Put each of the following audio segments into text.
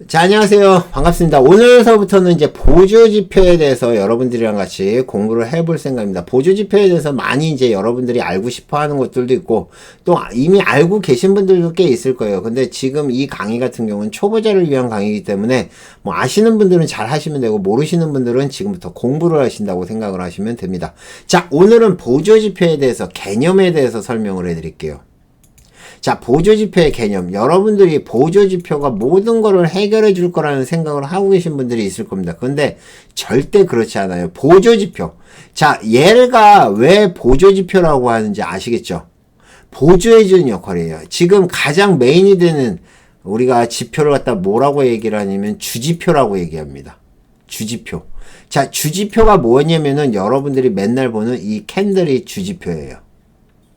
자, 안녕하세요. 반갑습니다. 오늘서부터는 이제 보조지표에 대해서 여러분들이랑 같이 공부를 해볼 생각입니다. 보조지표에 대해서 많이 이제 여러분들이 알고 싶어 하는 것들도 있고, 또 이미 알고 계신 분들도 꽤 있을 거예요. 근데 지금 이 강의 같은 경우는 초보자를 위한 강의이기 때문에, 뭐 아시는 분들은 잘 하시면 되고, 모르시는 분들은 지금부터 공부를 하신다고 생각을 하시면 됩니다. 자, 오늘은 보조지표에 대해서, 개념에 대해서 설명을 해드릴게요. 자, 보조지표의 개념. 여러분들이 보조지표가 모든 거를 해결해 줄 거라는 생각을 하고 계신 분들이 있을 겁니다. 근데 절대 그렇지 않아요. 보조지표. 자, 얘가 왜 보조지표라고 하는지 아시겠죠? 보조해 주는 역할이에요. 지금 가장 메인이 되는 우리가 지표를 갖다 뭐라고 얘기를 하냐면 주지표라고 얘기합니다. 주지표. 자, 주지표가 뭐냐면은 여러분들이 맨날 보는 이 캔들이 주지표예요.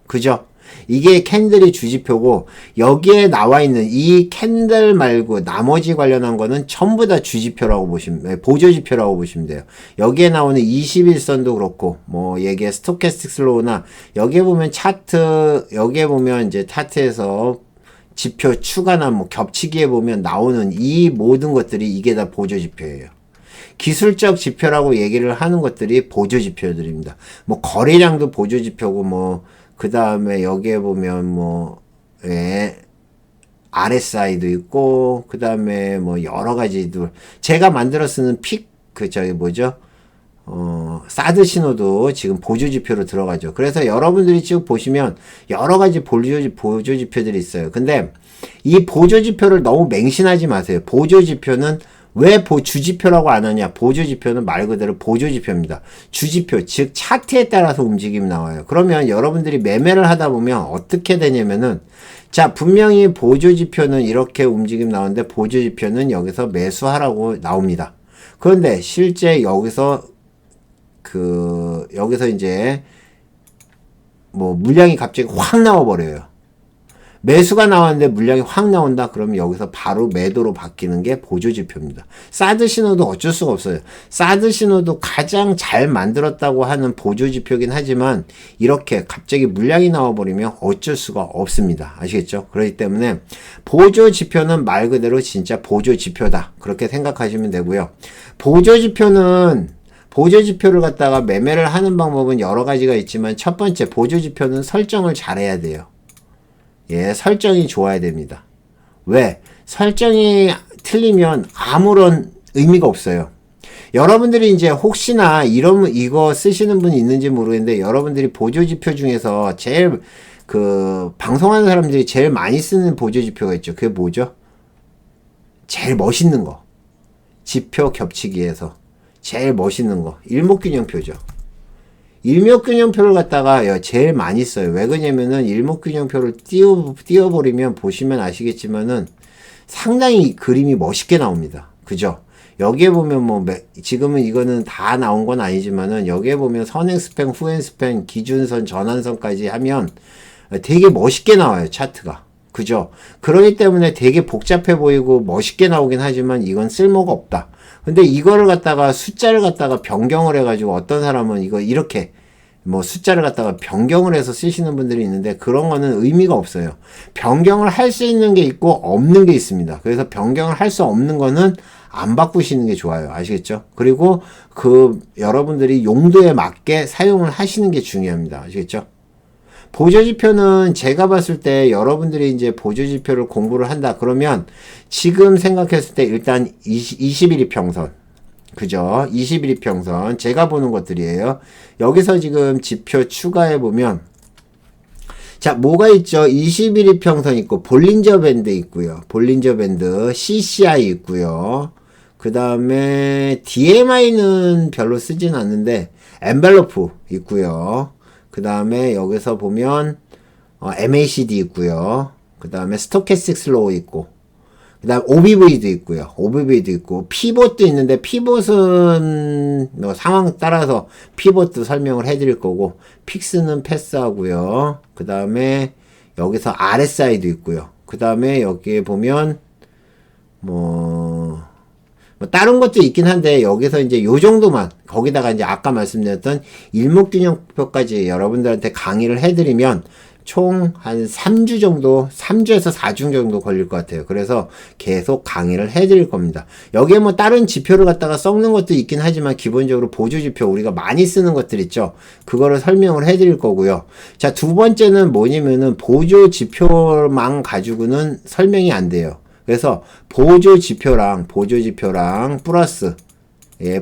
그죠? 이게 캔들이 주지표고, 여기에 나와 있는 이 캔들 말고 나머지 관련한 거는 전부 다 주지표라고 보시면, 보조지표라고 보시면 돼요. 여기에 나오는 21선도 그렇고, 뭐, 얘기에 스토캐스틱 슬로우나, 여기에 보면 차트, 여기에 보면 이제 차트에서 지표 추가나 뭐 겹치기에 보면 나오는 이 모든 것들이 이게 다 보조지표예요. 기술적 지표라고 얘기를 하는 것들이 보조지표들입니다. 뭐, 거래량도 보조지표고, 뭐, 그 다음에 여기에 보면 뭐, RSI도 있고, 그 다음에 뭐 여러 가지들. 제가 만들어 쓰는 사드 신호도 지금 보조지표로 들어가죠. 그래서 여러분들이 지금 보시면 여러 가지 보조지표들이 있어요. 근데 이 보조지표를 너무 맹신하지 마세요. 보조지표는 왜 주지표라고 안 하냐? 보조지표는 말 그대로 보조지표입니다. 주지표, 즉 차트에 따라서 움직임이 나와요. 그러면 여러분들이 매매를 하다 보면 어떻게 되냐면은, 자, 분명히 보조지표는 이렇게 움직임 나오는데 보조지표는 여기서 매수하라고 나옵니다. 그런데 실제 여기서 이제 뭐 물량이 갑자기 확 나와버려요. 매수가 나왔는데 물량이 확 나온다? 그러면 여기서 바로 매도로 바뀌는 게 보조지표입니다. 사드 신호도 어쩔 수가 없어요. 사드 신호도 가장 잘 만들었다고 하는 보조지표긴 하지만 이렇게 갑자기 물량이 나와버리면 어쩔 수가 없습니다. 아시겠죠? 그렇기 때문에 보조지표는 말 그대로 진짜 보조지표다. 그렇게 생각하시면 되고요. 보조지표를 갖다가 매매를 하는 방법은 여러 가지가 있지만 첫 번째, 보조지표는 설정을 잘해야 돼요. 예, 설정이 좋아야 됩니다. 왜? 설정이 틀리면 아무런 의미가 없어요. 여러분들이 이제 혹시나 이거 쓰시는 분이 있는지 모르겠는데, 여러분들이 보조지표 중에서 제일 방송하는 사람들이 제일 많이 쓰는 보조지표가 있죠. 그게 뭐죠? 제일 멋있는 거. 지표 겹치기에서 제일 멋있는 거. 일목균형표죠. 일목균형표를 갖다가 제일 많이 써요. 왜 그러냐면은 일목균형표를 띄워버리면 보시면 아시겠지만은 상당히 그림이 멋있게 나옵니다. 그죠? 여기에 보면 지금은 이거는 다 나온 건 아니지만은 여기에 보면 선행 스팬, 후행 스팬, 기준선, 전환선까지 하면 되게 멋있게 나와요. 차트가. 그죠? 그렇기 때문에 되게 복잡해 보이고 멋있게 나오긴 하지만 이건 쓸모가 없다. 근데 이거를 갖다가 숫자를 갖다가 변경을 해가지고 어떤 사람은 이렇게 숫자를 갖다가 변경을 해서 쓰시는 분들이 있는데 그런 거는 의미가 없어요. 변경을 할 수 있는 게 있고 없는 게 있습니다. 그래서 변경을 할 수 없는 거는 안 바꾸시는 게 좋아요. 아시겠죠? 그리고 여러분들이 용도에 맞게 사용을 하시는 게 중요합니다. 아시겠죠? 보조지표는 제가 봤을 때 여러분들이 이제 보조지표를 공부를 한다 그러면 지금 생각했을 때 일단 21이평선, 그죠? 21이평선 제가 보는 것들이에요. 여기서 지금 지표 추가해 보면, 자, 뭐가 있죠? 21이평선 있고 볼린저 밴드 있고요. 볼린저 밴드, CCI 있고요. 그 다음에 DMI는 별로 쓰진 않는데 엔벨로프 있고요. 그 다음에 여기서 보면 MACD 있고요. 그 다음에 스토캐스틱 슬로우 있고, 그 다음 OBV도 있고요. OBV도 있고 피봇도 있는데 피봇은 상황 따라서 피봇도 설명을 해드릴 거고, 픽스는 패스하고요. 그 다음에 여기서 RSI도 있고요. 그 다음에 여기에 보면 다른 것도 있긴 한데 여기서 이제 요 정도만, 거기다가 이제 아까 말씀드렸던 일목균형표까지 여러분들한테 강의를 해드리면 총 한 3주 정도, 3주에서 4주 정도 걸릴 것 같아요. 그래서 계속 강의를 해드릴 겁니다. 여기에 뭐 다른 지표를 갖다가 섞는 것도 있긴 하지만 기본적으로 보조지표 우리가 많이 쓰는 것들 있죠. 그거를 설명을 해드릴 거고요. 자, 두 번째는 뭐냐면은 보조지표만 가지고는 설명이 안 돼요. 그래서 보조지표랑 플러스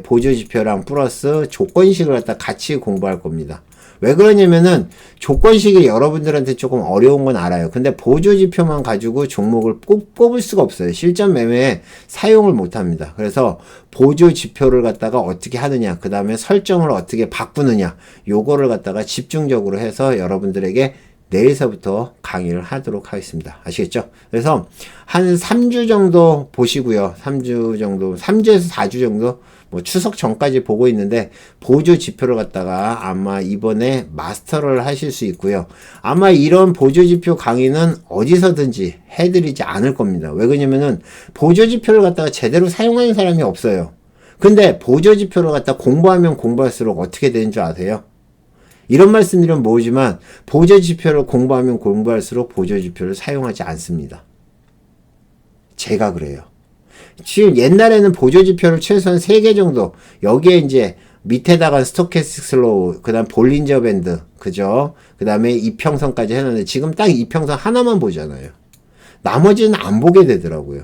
보조지표랑 플러스 조건식을 갖다 같이 공부할 겁니다. 왜 그러냐면은 조건식이 여러분들한테 조금 어려운 건 알아요. 근데 보조지표만 가지고 종목을 꼭 뽑을 수가 없어요. 실전 매매에 사용을 못 합니다. 그래서 보조지표를 갖다가 어떻게 하느냐, 그 다음에 설정을 어떻게 바꾸느냐, 요거를 갖다가 집중적으로 해서 여러분들에게 내일서부터 강의를 하도록 하겠습니다. 아시겠죠? 그래서 한 3주 정도 보시고요. 3주에서 4주 정도 뭐 추석 전까지 보고 있는데 보조 지표를 갖다가 아마 이번에 마스터를 하실 수 있고요. 아마 이런 보조 지표 강의는 어디서든지 해드리지 않을 겁니다. 왜 그러냐면은 보조 지표를 갖다가 제대로 사용하는 사람이 없어요. 근데 보조 지표를 갖다가 공부하면 공부할수록 어떻게 되는 줄 아세요? 이런 말씀드리면 모르지만 보조지표를 공부하면 공부할수록 보조지표를 사용하지 않습니다. 제가 그래요. 지금 옛날에는 보조지표를 최소한 3개 정도, 여기에 이제 밑에다가 스토캐스틱 슬로우, 그 다음 볼린저 밴드, 그죠? 그 다음에 이평선까지 해놨는데 지금 딱 이평선 하나만 보잖아요. 나머지는 안 보게 되더라고요.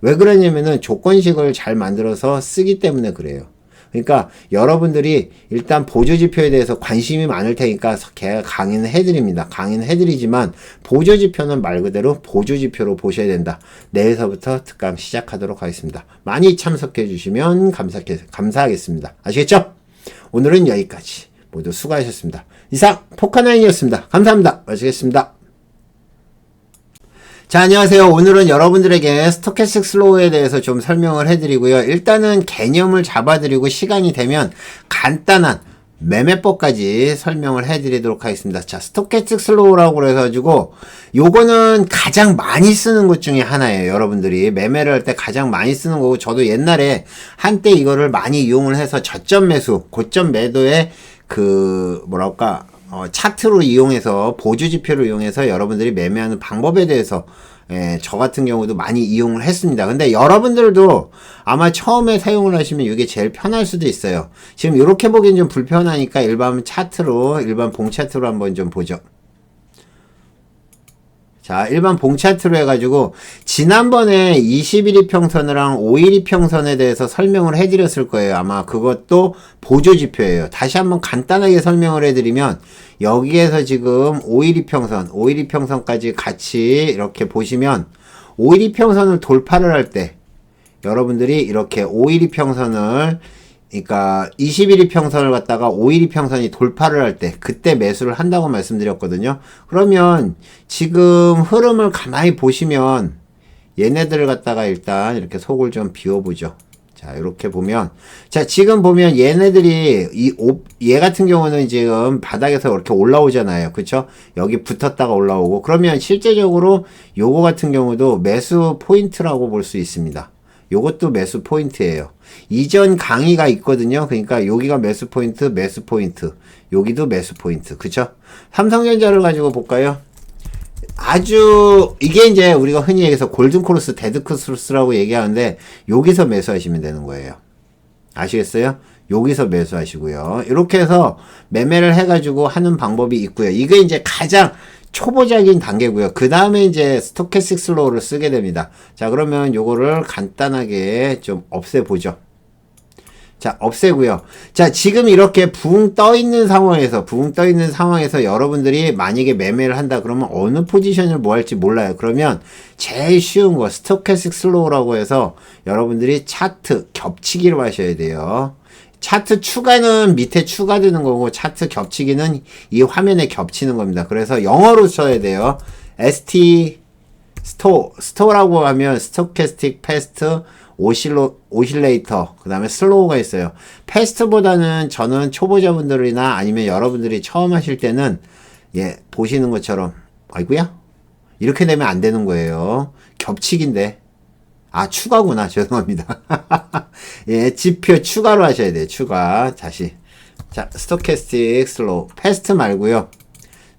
왜 그러냐면은 조건식을 잘 만들어서 쓰기 때문에 그래요. 그러니까 여러분들이 일단 보조지표에 대해서 관심이 많을 테니까 제가 강의는 해드립니다. 강의는 해드리지만 보조지표는 말 그대로 보조지표로 보셔야 된다. 내일서부터 특강 시작하도록 하겠습니다. 많이 참석해 주시면 감사하겠습니다. 아시겠죠? 오늘은 여기까지. 모두 수고하셨습니다. 이상 포카나인이었습니다. 감사합니다. 마치겠습니다. 자, 안녕하세요. 오늘은 여러분들에게 스토캐스틱 슬로우에 대해서 좀 설명을 해드리고요. 일단은 개념을 잡아드리고 시간이 되면 간단한 매매법까지 설명을 해드리도록 하겠습니다. 자, 스토캐스틱 슬로우라고 그래가지고 요거는 가장 많이 쓰는 것 중에 하나예요. 여러분들이 매매를 할 때 가장 많이 쓰는 거고, 저도 옛날에 한때 이거를 많이 이용을 해서 저점 매수, 고점 매도에 차트로 이용해서 보조지표를 이용해서 여러분들이 매매하는 방법에 대해서 저 같은 경우도 많이 이용을 했습니다. 근데 여러분들도 아마 처음에 사용을 하시면 이게 제일 편할 수도 있어요. 지금 이렇게 보기엔 좀 불편하니까 일반 봉차트로 한번 좀 보죠. 자, 일반 봉차트로 해가지고 지난번에 21이평선이랑 5일이평선에 대해서 설명을 해드렸을 거예요. 아마 그것도 보조지표예요. 다시 한번 간단하게 설명을 해드리면, 여기에서 지금 5일이평선까지 같이 이렇게 보시면 5일이평선을 돌파를 할 때 여러분들이 이렇게 5일이평선을, 그러니까 21이평선을 갖다가 5일이평선이 돌파를 할 때 그때 매수를 한다고 말씀드렸거든요. 그러면 지금 흐름을 가만히 보시면 얘네들을 갖다가 일단 이렇게 속을 좀 비워보죠. 자, 이렇게 보면, 자, 지금 보면 얘네들이 얘 같은 경우는 지금 바닥에서 이렇게 올라오잖아요. 그쵸? 여기 붙었다가 올라오고, 그러면 실제적으로 요거 같은 경우도 매수 포인트라고 볼 수 있습니다. 요것도 매수 포인트예요. 이전 강의가 있거든요. 그러니까 여기가 매수 포인트, 여기도 매수 포인트. 그쵸? 삼성전자를 가지고 볼까요? 이게 이제 우리가 흔히 얘기해서 골든크로스, 데드크로스라고 얘기하는데, 여기서 매수하시면 되는 거예요. 아시겠어요? 여기서 매수하시고요. 이렇게 해서 매매를 해가지고 하는 방법이 있고요. 이게 이제 가장 초보적인 단계고요. 그 다음에 이제 스토캐스틱 슬로우를 쓰게 됩니다. 자, 그러면 요거를 간단하게 좀 없애보죠. 자, 없애고요. 자, 지금 이렇게 붕 떠 있는 상황에서 여러분들이 만약에 매매를 한다 그러면 어느 포지션을 뭐 할지 몰라요. 그러면 제일 쉬운 거 스토캐스틱 슬로우라고 해서 여러분들이 차트 겹치기를 하셔야 돼요. 차트 추가는 밑에 추가되는 거고, 차트 겹치기는 이 화면에 겹치는 겁니다. 그래서 영어로 써야 돼요. 스토라고 하면 스토캐스틱 패스트 오실레이터, 그 다음에 슬로우가 있어요. 패스트보다는 저는 초보자분들이나 아니면 여러분들이 처음 하실 때는 보시는 것처럼, 아이고야, 이렇게 되면 안 되는 거예요. 겹치기인데. 추가구나. 죄송합니다. 지표 추가로 하셔야 돼요. 추가. 다시. 자, 스토캐스틱 슬로우. 패스트 말고요.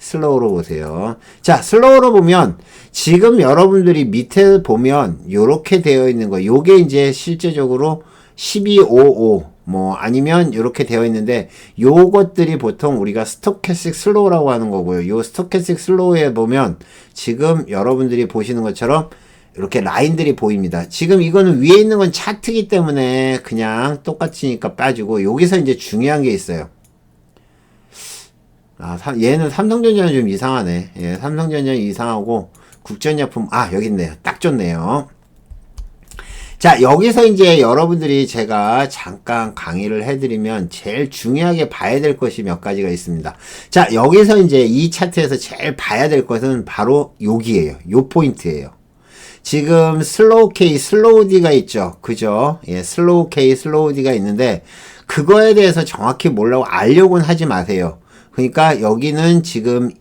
슬로우로 보세요. 자, 슬로우로 보면 지금 여러분들이 밑에 보면 요렇게 되어 있는 거, 요게 이제 실제적으로 1255 뭐 아니면 이렇게 되어 있는데 요것들이 보통 우리가 스토캐스틱 슬로우라고 하는 거고요. 요 스토캐스틱 슬로우에 보면 지금 여러분들이 보시는 것처럼 이렇게 라인들이 보입니다. 지금 이거는 위에 있는 건 차트이기 때문에 그냥 똑같으니까 빠지고 여기서 이제 중요한 게 있어요. 얘는 삼성전자는 좀 이상하네. 예, 삼성전자는 이상하고 국전약품 여기 있네요. 딱 좋네요. 자, 여기서 이제 여러분들이 제가 잠깐 강의를 해드리면 제일 중요하게 봐야 될 것이 몇 가지가 있습니다. 자, 여기서 이제 이 차트에서 제일 봐야 될 것은 바로 여기에요. 요 포인트예요. 지금 슬로우 K, 슬로우 D가 있죠. 그죠? 예, 슬로우 K, 슬로우 D가 있는데 그거에 대해서 정확히 알려고는 하지 마세요. 그러니까 여기는 지금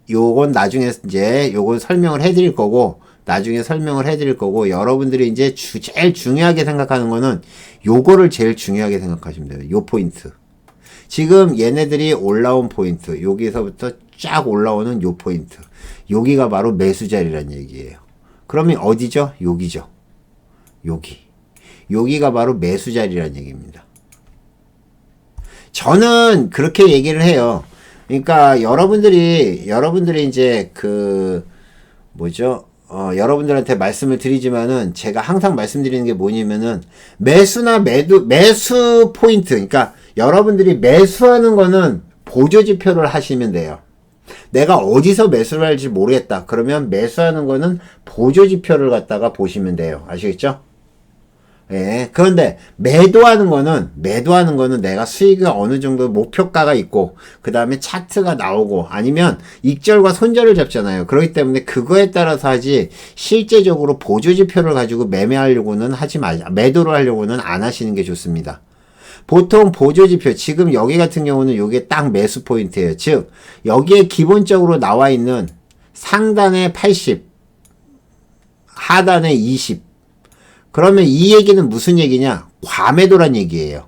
요건 나중에 이제 요건 설명을 해드릴 거고 나중에 설명을 해드릴 거고 여러분들이 이제 제일 중요하게 생각하는 거는 요거를 제일 중요하게 생각하시면 돼요. 요 포인트. 지금 얘네들이 올라온 포인트. 여기서부터 쫙 올라오는 요 포인트. 여기가 바로 매수 자리란 얘기예요. 그러면 어디죠? 여기죠. 여기. 여기가 바로 매수 자리란 얘기입니다. 저는 그렇게 얘기를 해요. 그러니까 여러분들이 이제 여러분들한테 말씀을 드리지만은 제가 항상 말씀드리는 게 뭐냐면은 매수 포인트. 그러니까 여러분들이 매수하는 거는 보조 지표를 하시면 돼요. 내가 어디서 매수를 할지 모르겠다. 그러면 매수하는 거는 보조 지표를 갖다가 보시면 돼요. 아시겠죠? 예. 그런데 매도하는 거는 내가 수익이 어느 정도 목표가가 있고, 그 다음에 차트가 나오고, 아니면 익절과 손절을 잡잖아요. 그렇기 때문에 그거에 따라서 하지, 실제적으로 보조 지표를 가지고 매도를 하려고는 안 하시는 게 좋습니다. 보통 보조 지표, 지금 여기 같은 경우는 이게 딱 매수 포인트예요. 즉, 여기에 기본적으로 나와 있는 상단에 80, 하단에 20. 그러면 이 얘기는 무슨 얘기냐? 과매도란 얘기예요.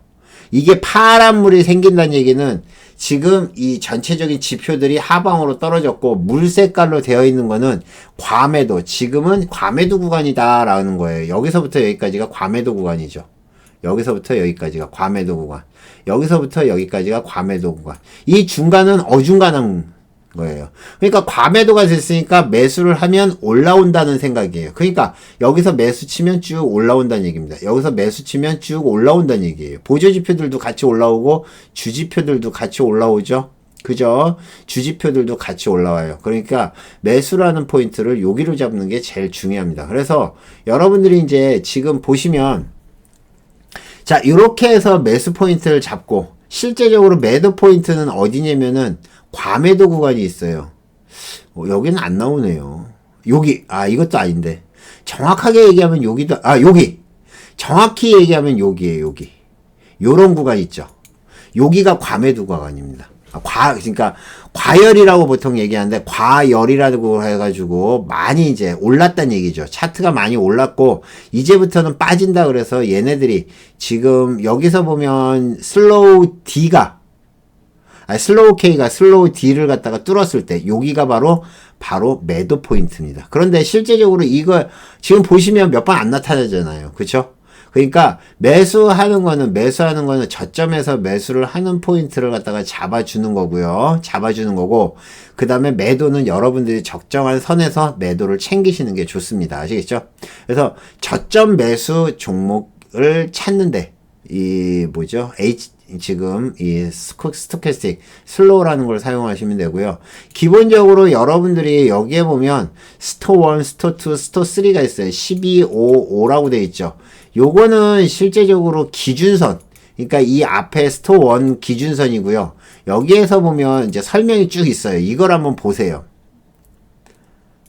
이게 파란물이 생긴다는 얘기는 지금 이 전체적인 지표들이 하방으로 떨어졌고 물 색깔로 되어 있는 거는 과매도, 지금은 과매도 구간이다라는 거예요. 여기서부터 여기까지가 과매도 구간이죠. 여기서부터 여기까지가 과매도 구간. 여기서부터 여기까지가 과매도 구간. 이 중간은 어중간한 거예요. 그러니까 과매도가 됐으니까 매수를 하면 올라온다는 생각이에요. 그러니까 여기서 매수 치면 쭉 올라온다는 얘기입니다. 여기서 매수 치면 쭉 올라온다는 얘기예요. 보조지표들도 같이 올라오고 주지표들도 같이 올라오죠. 그죠? 주지표들도 같이 올라와요. 그러니까 매수라는 포인트를 여기로 잡는 게 제일 중요합니다. 그래서 여러분들이 이제 지금 보시면 자, 이렇게 해서 매수 포인트를 잡고 실제적으로 매도 포인트는 어디냐면은 과매도 구간이 있어요. 여기는 안 나오네요. 이것도 아닌데. 정확하게 얘기하면 여기. 정확히 얘기하면 여기에요, 여기. 요런 구간 있죠. 여기가 과매도 구간입니다. 그러니까 과열이라고 보통 얘기하는데 과열이라고 해가지고 많이 이제 올랐다는 얘기죠. 차트가 많이 올랐고 이제부터는 빠진다 그래서 얘네들이 지금 여기서 보면 슬로우 K가 슬로우 D를 갖다가 뚫었을 때 여기가 바로 매도 포인트입니다. 그런데 실제적으로 이거 지금 보시면 몇 번 안 나타나잖아요. 그쵸? 그러니까 매수하는 거는 저점에서 매수를 하는 포인트를 갖다가 잡아주는 거고요. 잡아주는 거고 그 다음에 매도는 여러분들이 적정한 선에서 매도를 챙기시는 게 좋습니다. 아시겠죠? 그래서 저점 매수 종목을 찾는데 지금 이 스토캐스틱 슬로우라는 걸 사용하시면 되고요. 기본적으로 여러분들이 여기에 보면 스토 1, 스토 2, 스토 3가 있어요. 12, 5, 5라고 되어 있죠. 요거는 실제적으로 기준선, 그러니까 이 앞에 스토 1 기준선이고요. 여기에서 보면 이제 설명이 쭉 있어요. 이걸 한번 보세요.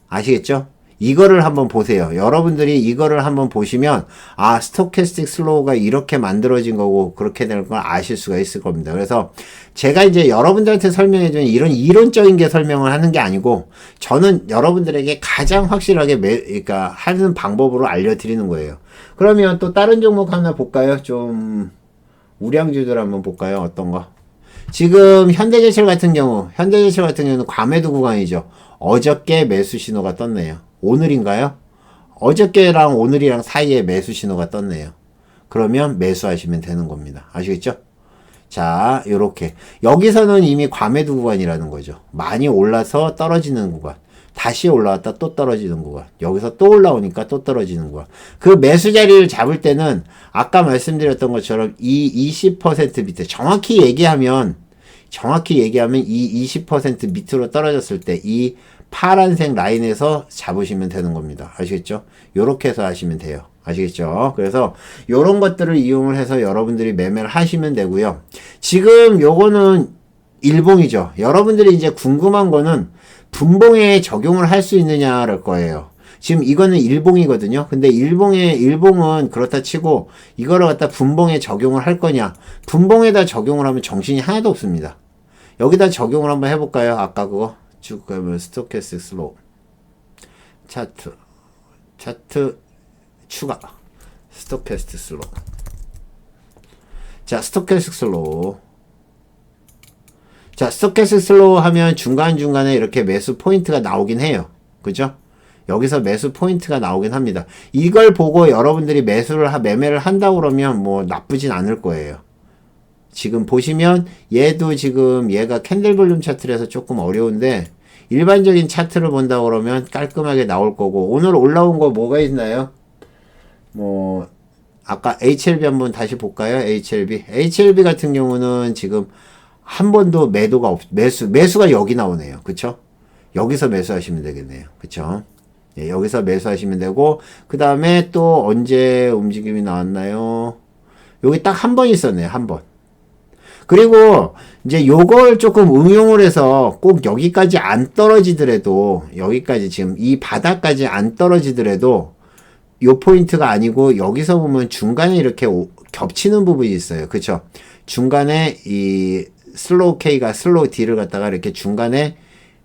아시겠죠? 이거를 한번 보세요. 여러분들이 이거를 한번 보시면 스토캐스틱 슬로우가 이렇게 만들어진 거고 그렇게 되는 걸 아실 수가 있을 겁니다. 그래서 제가 이제 여러분들한테 설명해 주는 이런 이론적인 게 설명을 하는 게 아니고 저는 여러분들에게 가장 확실하게 그러니까 하는 방법으로 알려드리는 거예요. 그러면 또 다른 종목 하나 볼까요? 좀 우량주들 한번 볼까요? 어떤 거? 지금 현대제철 같은 경우는 과매도 구간이죠. 어저께 매수 신호가 떴네요. 오늘인가요? 어저께랑 오늘이랑 사이에 매수 신호가 떴네요. 그러면 매수하시면 되는 겁니다. 아시겠죠? 자, 요렇게. 여기서는 이미 과매도 구간이라는 거죠. 많이 올라서 떨어지는 구간. 다시 올라왔다 또 떨어지는 구간. 여기서 또 올라오니까 또 떨어지는 구간. 그 매수 자리를 잡을 때는 아까 말씀드렸던 것처럼 이 20% 밑에 정확히 얘기하면 이 20% 밑으로 떨어졌을 때 이 파란색 라인에서 잡으시면 되는 겁니다. 아시겠죠? 요렇게 해서 하시면 돼요. 아시겠죠? 그래서 요런 것들을 이용을 해서 여러분들이 매매를 하시면 되고요. 지금 요거는 일봉이죠. 여러분들이 이제 궁금한 거는 분봉에 적용을 할 수 있느냐를 거예요. 지금 이거는 일봉이거든요. 근데 일봉은 그렇다 치고 이거를 갖다 분봉에 적용을 할 거냐? 분봉에다 적용을 하면 정신이 하나도 없습니다. 여기다 적용을 한번 해볼까요? 아까 그거 쭉 가면 스토캐스틱 슬로우 차트 추가 스토캐스틱 슬로우. 자, 스토캐스틱 슬로우. 자, 스토캐스틱 슬로우 하면 중간중간에 이렇게 매수 포인트가 나오긴 해요. 그죠? 여기서 매수 포인트가 나오긴 합니다. 이걸 보고 여러분들이 매매를 한다고 그러면 뭐 나쁘진 않을 거예요. 지금 보시면 얘도 지금 얘가 캔들 볼륨 차트라서 조금 어려운데 일반적인 차트를 본다고 그러면 깔끔하게 나올 거고 오늘 올라온 거 뭐가 있나요? 뭐 아까 HLB 한번 다시 볼까요? HLB 같은 경우는 지금 한 번도 매수가 여기 나오네요. 그쵸? 여기서 매수하시면 되겠네요. 그쵸? 예, 여기서 매수하시면 되고 그 다음에 또 언제 움직임이 나왔나요? 여기 딱 한 번 있었네요. 한 번. 그리고 이제 요걸 조금 응용을 해서 꼭 여기까지 안 떨어지더라도 여기까지 지금 이 바닥까지 안 떨어지더라도 요 포인트가 아니고 여기서 보면 중간에 이렇게 겹치는 부분이 있어요. 그쵸? 중간에 이 슬로우 K가 슬로우 D를 갖다가 이렇게 중간에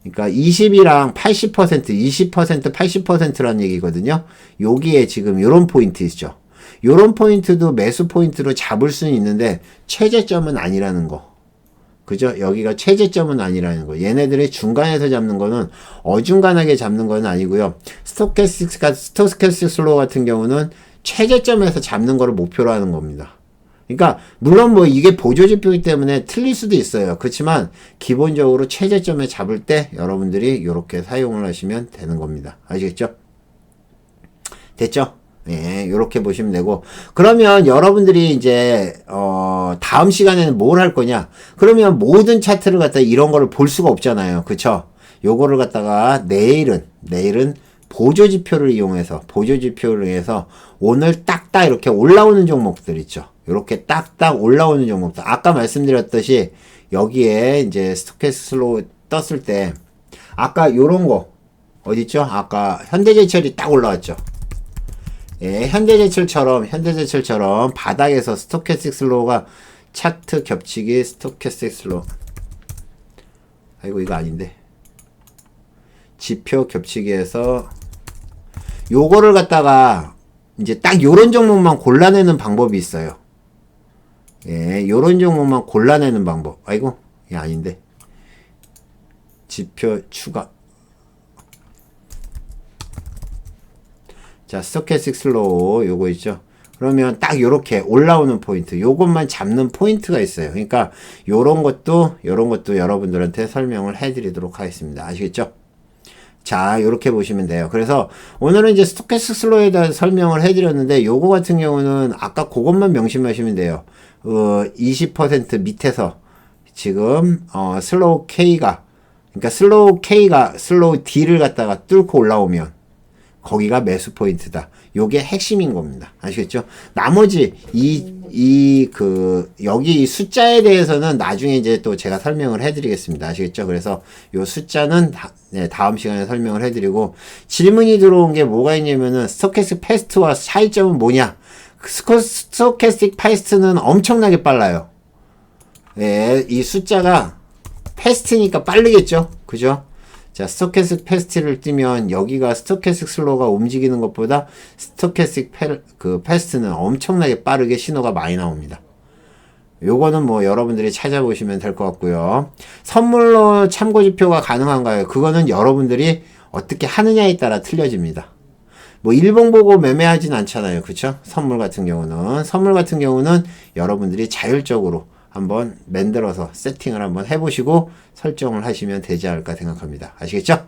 그러니까 20이랑 80%, 20%, 80%라는 얘기거든요. 여기에 지금 요런 포인트 있죠. 요런 포인트도 매수 포인트로 잡을 수는 있는데 최저점은 아니라는 거. 그죠? 여기가 최저점은 아니라는 거. 얘네들이 중간에서 잡는 거는 어중간하게 잡는 건 아니고요. 스토캐스틱 슬로우 같은 경우는 최저점에서 잡는 거를 목표로 하는 겁니다. 그러니까 물론 뭐 이게 보조지표이기 때문에 틀릴 수도 있어요. 그렇지만 기본적으로 최저점에 잡을 때 여러분들이 이렇게 사용을 하시면 되는 겁니다. 아시겠죠? 됐죠? 예, 요렇게 보시면 되고. 그러면 여러분들이 이제, 다음 시간에는 뭘 할 거냐? 그러면 모든 차트를 갖다가 이런 거를 볼 수가 없잖아요. 그쵸? 요거를 갖다가 내일은 보조지표를 이용해서 오늘 딱딱 이렇게 올라오는 종목들 있죠. 요렇게 딱딱 올라오는 종목들. 아까 말씀드렸듯이 여기에 이제 스토캐스틱 슬로우 떴을 때, 아까 요런 거, 어딨죠? 아까 현대제철이 딱 올라왔죠. 예, 현대제철처럼 바닥에서 스토캐스틱 슬로우가 차트 겹치기 스토캐스틱 슬로우. 아이고 이거 아닌데. 지표 겹치기에서 요거를 갖다가 이제 딱 요런 종목만 골라내는 방법이 있어요. 예, 요런 종목만 골라내는 방법. 아이고, 이게 아닌데. 지표 추가. 자, 스토캐스틱 슬로우 요거 있죠. 그러면 딱 요렇게 올라오는 포인트, 요것만 잡는 포인트가 있어요. 그러니까 요런 것도 여러분들한테 설명을 해드리도록 하겠습니다. 아시겠죠? 자, 요렇게 보시면 돼요. 그래서 오늘은 이제 스토캐스틱 슬로우에 대한 설명을 해드렸는데 요거 같은 경우는 아까 그것만 명심하시면 돼요. 20% 밑에서 지금 슬로우 K가 슬로우 D를 갖다가 뚫고 올라오면 거기가 매수 포인트다. 요게 핵심인 겁니다. 아시겠죠? 나머지 여기 이 숫자에 대해서는 나중에 이제 또 제가 설명을 해드리겠습니다. 아시겠죠? 그래서 요 숫자는 다음 시간에 설명을 해드리고, 질문이 들어온 게 뭐가 있냐면은 스토캐스틱 패스트와 차이점은 뭐냐? 스토캐스틱 패스트는 엄청나게 빨라요. 예, 이 숫자가 패스트니까 빠르겠죠? 그죠? 자, 스토캐스틱 패스트를 띄면 여기가 스토캐스틱 슬로우가 움직이는 것보다 스토캐스틱 패스트는 엄청나게 빠르게 신호가 많이 나옵니다. 요거는 뭐 여러분들이 찾아보시면 될 것 같고요. 선물로 참고지표가 가능한가요? 그거는 여러분들이 어떻게 하느냐에 따라 틀려집니다. 뭐 일봉 보고 매매하진 않잖아요. 그쵸? 선물 같은 경우는 여러분들이 자율적으로 한번 만들어서 세팅을 한번 해보시고 설정을 하시면 되지 않을까 생각합니다. 아시겠죠?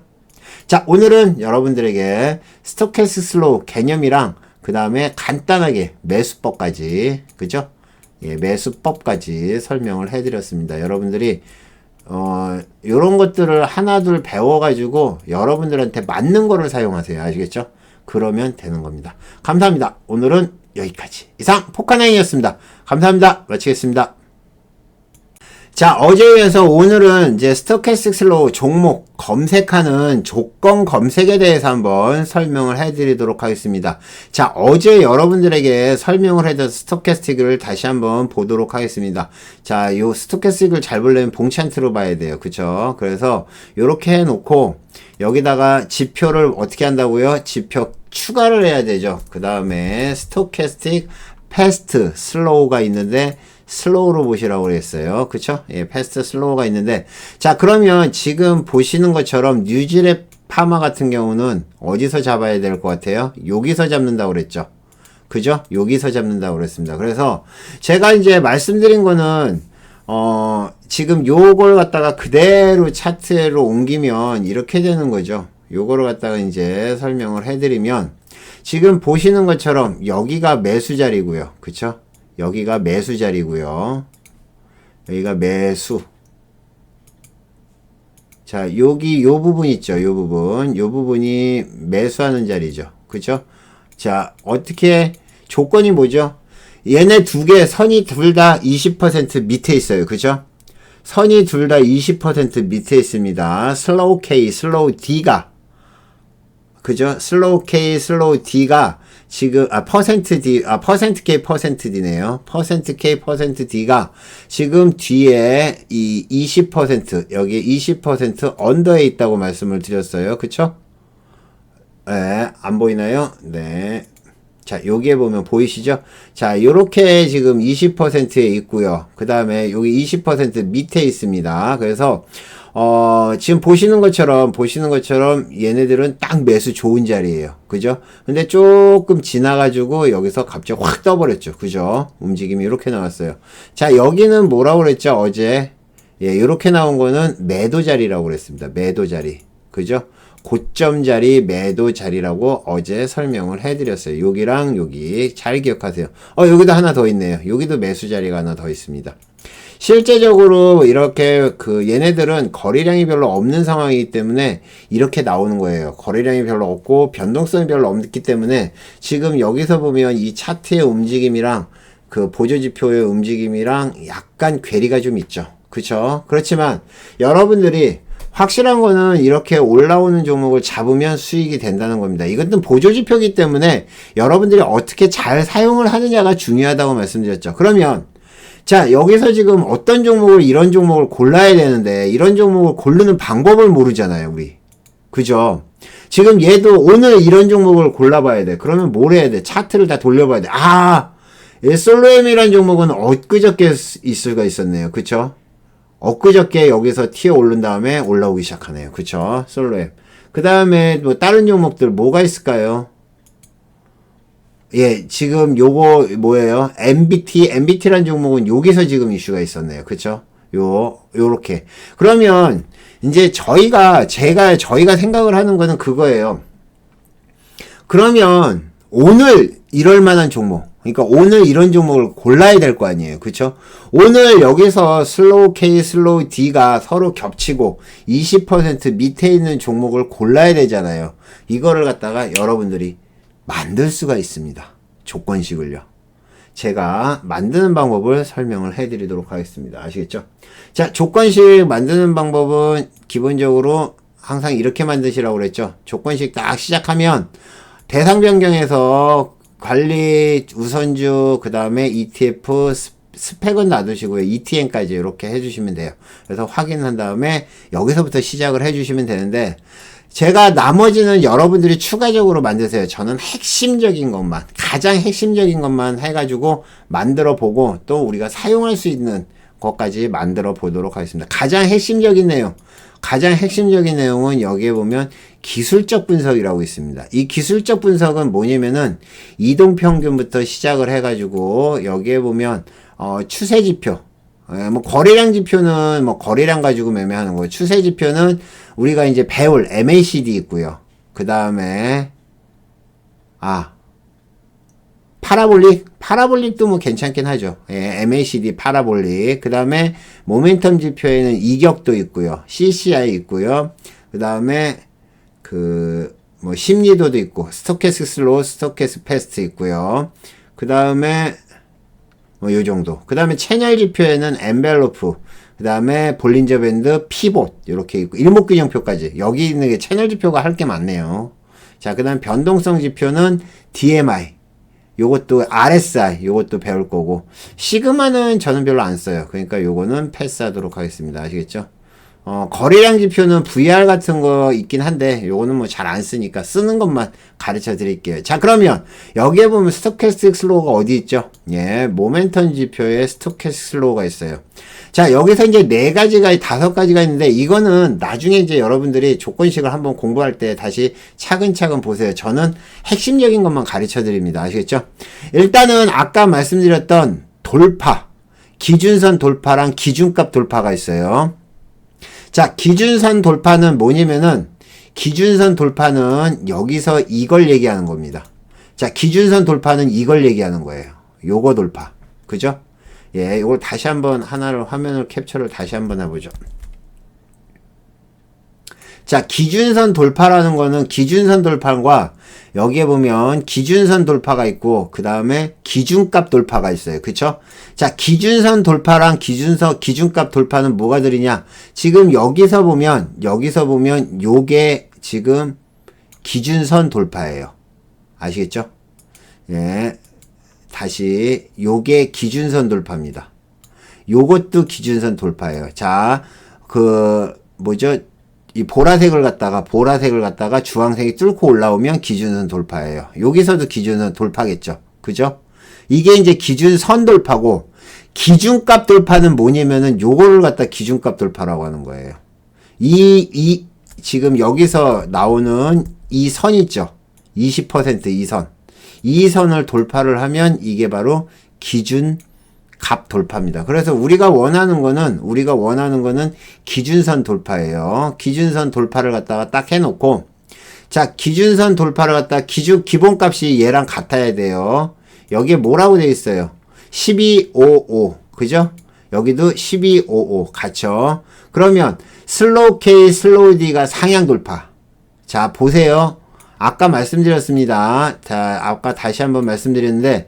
자, 오늘은 여러분들에게 스토캐스틱 슬로우 개념이랑 그 다음에 간단하게 매수법까지, 그죠? 예, 매수법까지 설명을 해드렸습니다. 여러분들이 요런 것들을 하나둘 배워가지고 여러분들한테 맞는 거를 사용하세요. 아시겠죠? 그러면 되는 겁니다. 감사합니다. 오늘은 여기까지. 이상 포카나인이었습니다. 감사합니다. 마치겠습니다. 자, 어제에 이어서 오늘은 이제 스토캐스틱 슬로우 종목 검색하는 조건 검색에 대해서 한번 설명을 해드리도록 하겠습니다. 자, 어제 여러분들에게 설명을 해둔 스토캐스틱을 다시 한번 보도록 하겠습니다. 자, 요 스토캐스틱을 잘 보려면 봉찬트로 봐야 돼요. 그쵸? 그래서 요렇게 해놓고 여기다가 지표를 어떻게 한다고요? 지표 추가를 해야 되죠. 그 다음에 스토캐스틱 패스트 슬로우가 있는데 슬로우로 보시라고 그랬어요. 그쵸? 예, 패스트 슬로우가 있는데, 자, 그러면 지금 보시는 것처럼 뉴질랩 파마 같은 경우는 어디서 잡아야 될 것 같아요? 여기서 잡는다고 그랬죠. 그죠? 여기서 잡는다고 그랬습니다. 그래서 제가 이제 말씀드린 거는 지금 요걸 갖다가 그대로 차트로 옮기면 이렇게 되는 거죠. 요거를 갖다가 이제 설명을 해드리면 지금 보시는 것처럼 여기가 매수 자리고요. 그쵸? 여기가 매수 자리고요. 여기가 매수. 자, 여기 요 부분 있죠. 요 부분이 매수하는 자리죠. 그쵸? 자, 어떻게 조건이 뭐죠? 얘네 두 개 선이 둘 다 20% 밑에 있어요. 그죠? 선이 둘 다 20% 밑에 있습니다. 슬로우 K, 슬로우 D가, 그죠? 슬로우 K, 슬로우 D가 지금 퍼센트 D, 퍼센트 K, 퍼센트 D네요. 퍼센트 K, 퍼센트 D가 지금 뒤에 이 20% 여기 20% 언더에 있다고 말씀을 드렸어요. 그쵸? 네, 안 보이나요? 네. 자, 여기에 보면 보이시죠? 자, 요렇게 지금 20%에 있고요. 그 다음에 여기 20% 밑에 있습니다. 그래서 지금 보시는 것처럼 얘네들은 딱 매수 좋은 자리예요. 그죠? 근데 조금 지나가지고 여기서 갑자기 확 떠버렸죠. 그죠? 움직임이 이렇게 나왔어요. 자, 여기는 뭐라고 그랬죠? 어제. 예, 이렇게 나온 거는 매도 자리라고 그랬습니다. 매도 자리. 그죠? 고점 자리, 매도 자리라고 어제 설명을 해드렸어요. 여기랑 여기 잘 기억하세요. 여기도 하나 더 있네요. 여기도 매수 자리가 하나 더 있습니다. 실제적으로 이렇게 얘네들은 거래량이 별로 없는 상황이기 때문에 이렇게 나오는 거예요. 거래량이 별로 없고 변동성이 별로 없기 때문에 지금 여기서 보면 이 차트의 움직임이랑 그 보조지표의 움직임이랑 약간 괴리가 좀 있죠. 그쵸? 그렇지만 여러분들이 확실한 거는 이렇게 올라오는 종목을 잡으면 수익이 된다는 겁니다. 이것은 보조지표이기 때문에 여러분들이 어떻게 잘 사용을 하느냐가 중요하다고 말씀드렸죠. 그러면 자, 여기서 지금 어떤 종목을, 이런 종목을 골라야 되는데, 이런 종목을 고르는 방법을 모르잖아요, 우리. 그죠? 지금 얘도 오늘 이런 종목을 골라봐야 돼. 그러면 뭘 해야 돼? 차트를 다 돌려봐야 돼. 솔로엠이라는 종목은 엊그저께 있을 수가 있었네요. 그쵸? 엊그저께 여기서 튀어 오른 다음에 올라오기 시작하네요. 그쵸? 솔로엠. 그 다음에 뭐 다른 종목들 뭐가 있을까요? 예, 지금 요거 뭐예요? MBT라는 종목은 여기서 지금 이슈가 있었네요. 그쵸? 요렇게. 그러면 이제 저희가 생각을 하는 거는 그거예요. 그러면 오늘 이럴 만한 종목, 그러니까 오늘 이런 종목을 골라야 될 거 아니에요. 그쵸? 오늘 여기서 슬로우 K, 슬로우 D가 서로 겹치고 20% 밑에 있는 종목을 골라야 되잖아요. 이거를 갖다가 여러분들이 만들 수가 있습니다. 조건식을요. 제가 만드는 방법을 설명을 해드리도록 하겠습니다. 아시겠죠? 자, 조건식 만드는 방법은 기본적으로 항상 이렇게 만드시라고 그랬죠. 조건식 딱 시작하면 대상 변경에서 관리 우선주, 그 다음에 ETF 스펙은 놔두시고요. ETN까지 이렇게 해주시면 돼요. 그래서 확인한 다음에 여기서부터 시작을 해주시면 되는데, 제가 나머지는 여러분들이 추가적으로 만드세요. 저는 핵심적인 것만, 가장 핵심적인 것만 해가지고 만들어 보고 또 우리가 사용할 수 있는 것까지 만들어 보도록 하겠습니다. 가장 핵심적인 내용은 여기에 보면 기술적 분석이라고 있습니다. 이 기술적 분석은 뭐냐면은 이동평균부터 시작을 해가지고 여기에 보면 추세지표, 뭐 거래량 지표는 뭐 거래량 가지고 매매하는 거예요. 추세 지표는 우리가 이제 배울 MACD 있고요. 그 다음에 파라볼릭도 뭐 괜찮긴 하죠. 예, MACD 파라볼릭. 그 다음에 모멘텀 지표에는 이격도 있고요. CCI 있고요. 그 다음에 뭐 심리도도 있고 스토캐스틱 슬로우, 스토캐스틱 패스트 있고요. 그 다음에 뭐 요 정도. 그 다음에 채널 지표에는 엔벨로프, 그 다음에 볼린저 밴드, 피봇 이렇게 있고 일목균형표까지. 여기 있는 게 채널 지표가 할 게 많네요. 자, 그 다음 변동성 지표는 DMI, 요것도 RSI, 요것도 배울 거고, 시그마는 저는 별로 안 써요. 그러니까 요거는 패스하도록 하겠습니다. 아시겠죠? 거래량 지표는 VR 같은 거 있긴 한데 요거는 뭐 잘 안 쓰니까 쓰는 것만 가르쳐 드릴게요. 자, 그러면 여기에 보면 스토캐스틱 슬로우가 어디 있죠? 예, 모멘텀 지표에 스토캐스틱 슬로우가 있어요. 자, 여기서 이제 4가지가 5가지가 있는데 이거는 나중에 이제 여러분들이 조건식을 한번 공부할 때 다시 차근차근 보세요. 저는 핵심적인 것만 가르쳐 드립니다. 아시겠죠? 일단은 아까 말씀드렸던 돌파, 기준선 돌파랑 기준값 돌파가 있어요. 자, 기준선 돌파는 뭐냐면은, 기준선 돌파는 여기서 이걸 얘기하는 겁니다. 자, 기준선 돌파는 이걸 얘기하는 거예요. 요거 돌파. 그죠? 예, 이걸 다시 한번 하나를 화면을 캡처를 다시 한번 해보죠. 자, 기준선 돌파라는 거는 기준선 돌파과 여기에 보면 기준선 돌파가 있고 그 다음에 기준값 돌파가 있어요. 그쵸? 자, 기준선 돌파랑 기준값 돌파는 뭐가 들이냐? 지금 여기서 보면 요게 지금 기준선 돌파예요. 아시겠죠? 예. 다시 요게 기준선 돌파입니다. 요것도 기준선 돌파예요. 자, 이 보라색을 갖다가 주황색이 뚫고 올라오면 기준선 돌파예요. 여기서도 기준선 돌파겠죠. 그죠? 이게 이제 기준선 돌파고, 기준값 돌파는 뭐냐면은 요거를 갖다 기준값 돌파라고 하는 거예요. 지금 여기서 나오는 이 선 있죠? 20% 이 선. 이 선을 돌파를 하면 이게 바로 기준값 돌파입니다. 그래서 우리가 원하는 거는 기준선 돌파예요. 기준선 돌파를 갖다가 딱 해놓고, 자, 기준선 돌파를 갖다가 기본값이 얘랑 같아야 돼요. 여기에 뭐라고 되어 있어요? 1255. 그죠? 여기도 1255 같죠? 그러면 슬로우 K, 슬로우 D가 상향 돌파. 자, 보세요. 아까 말씀드렸습니다. 자, 아까 다시 한번 말씀드렸는데,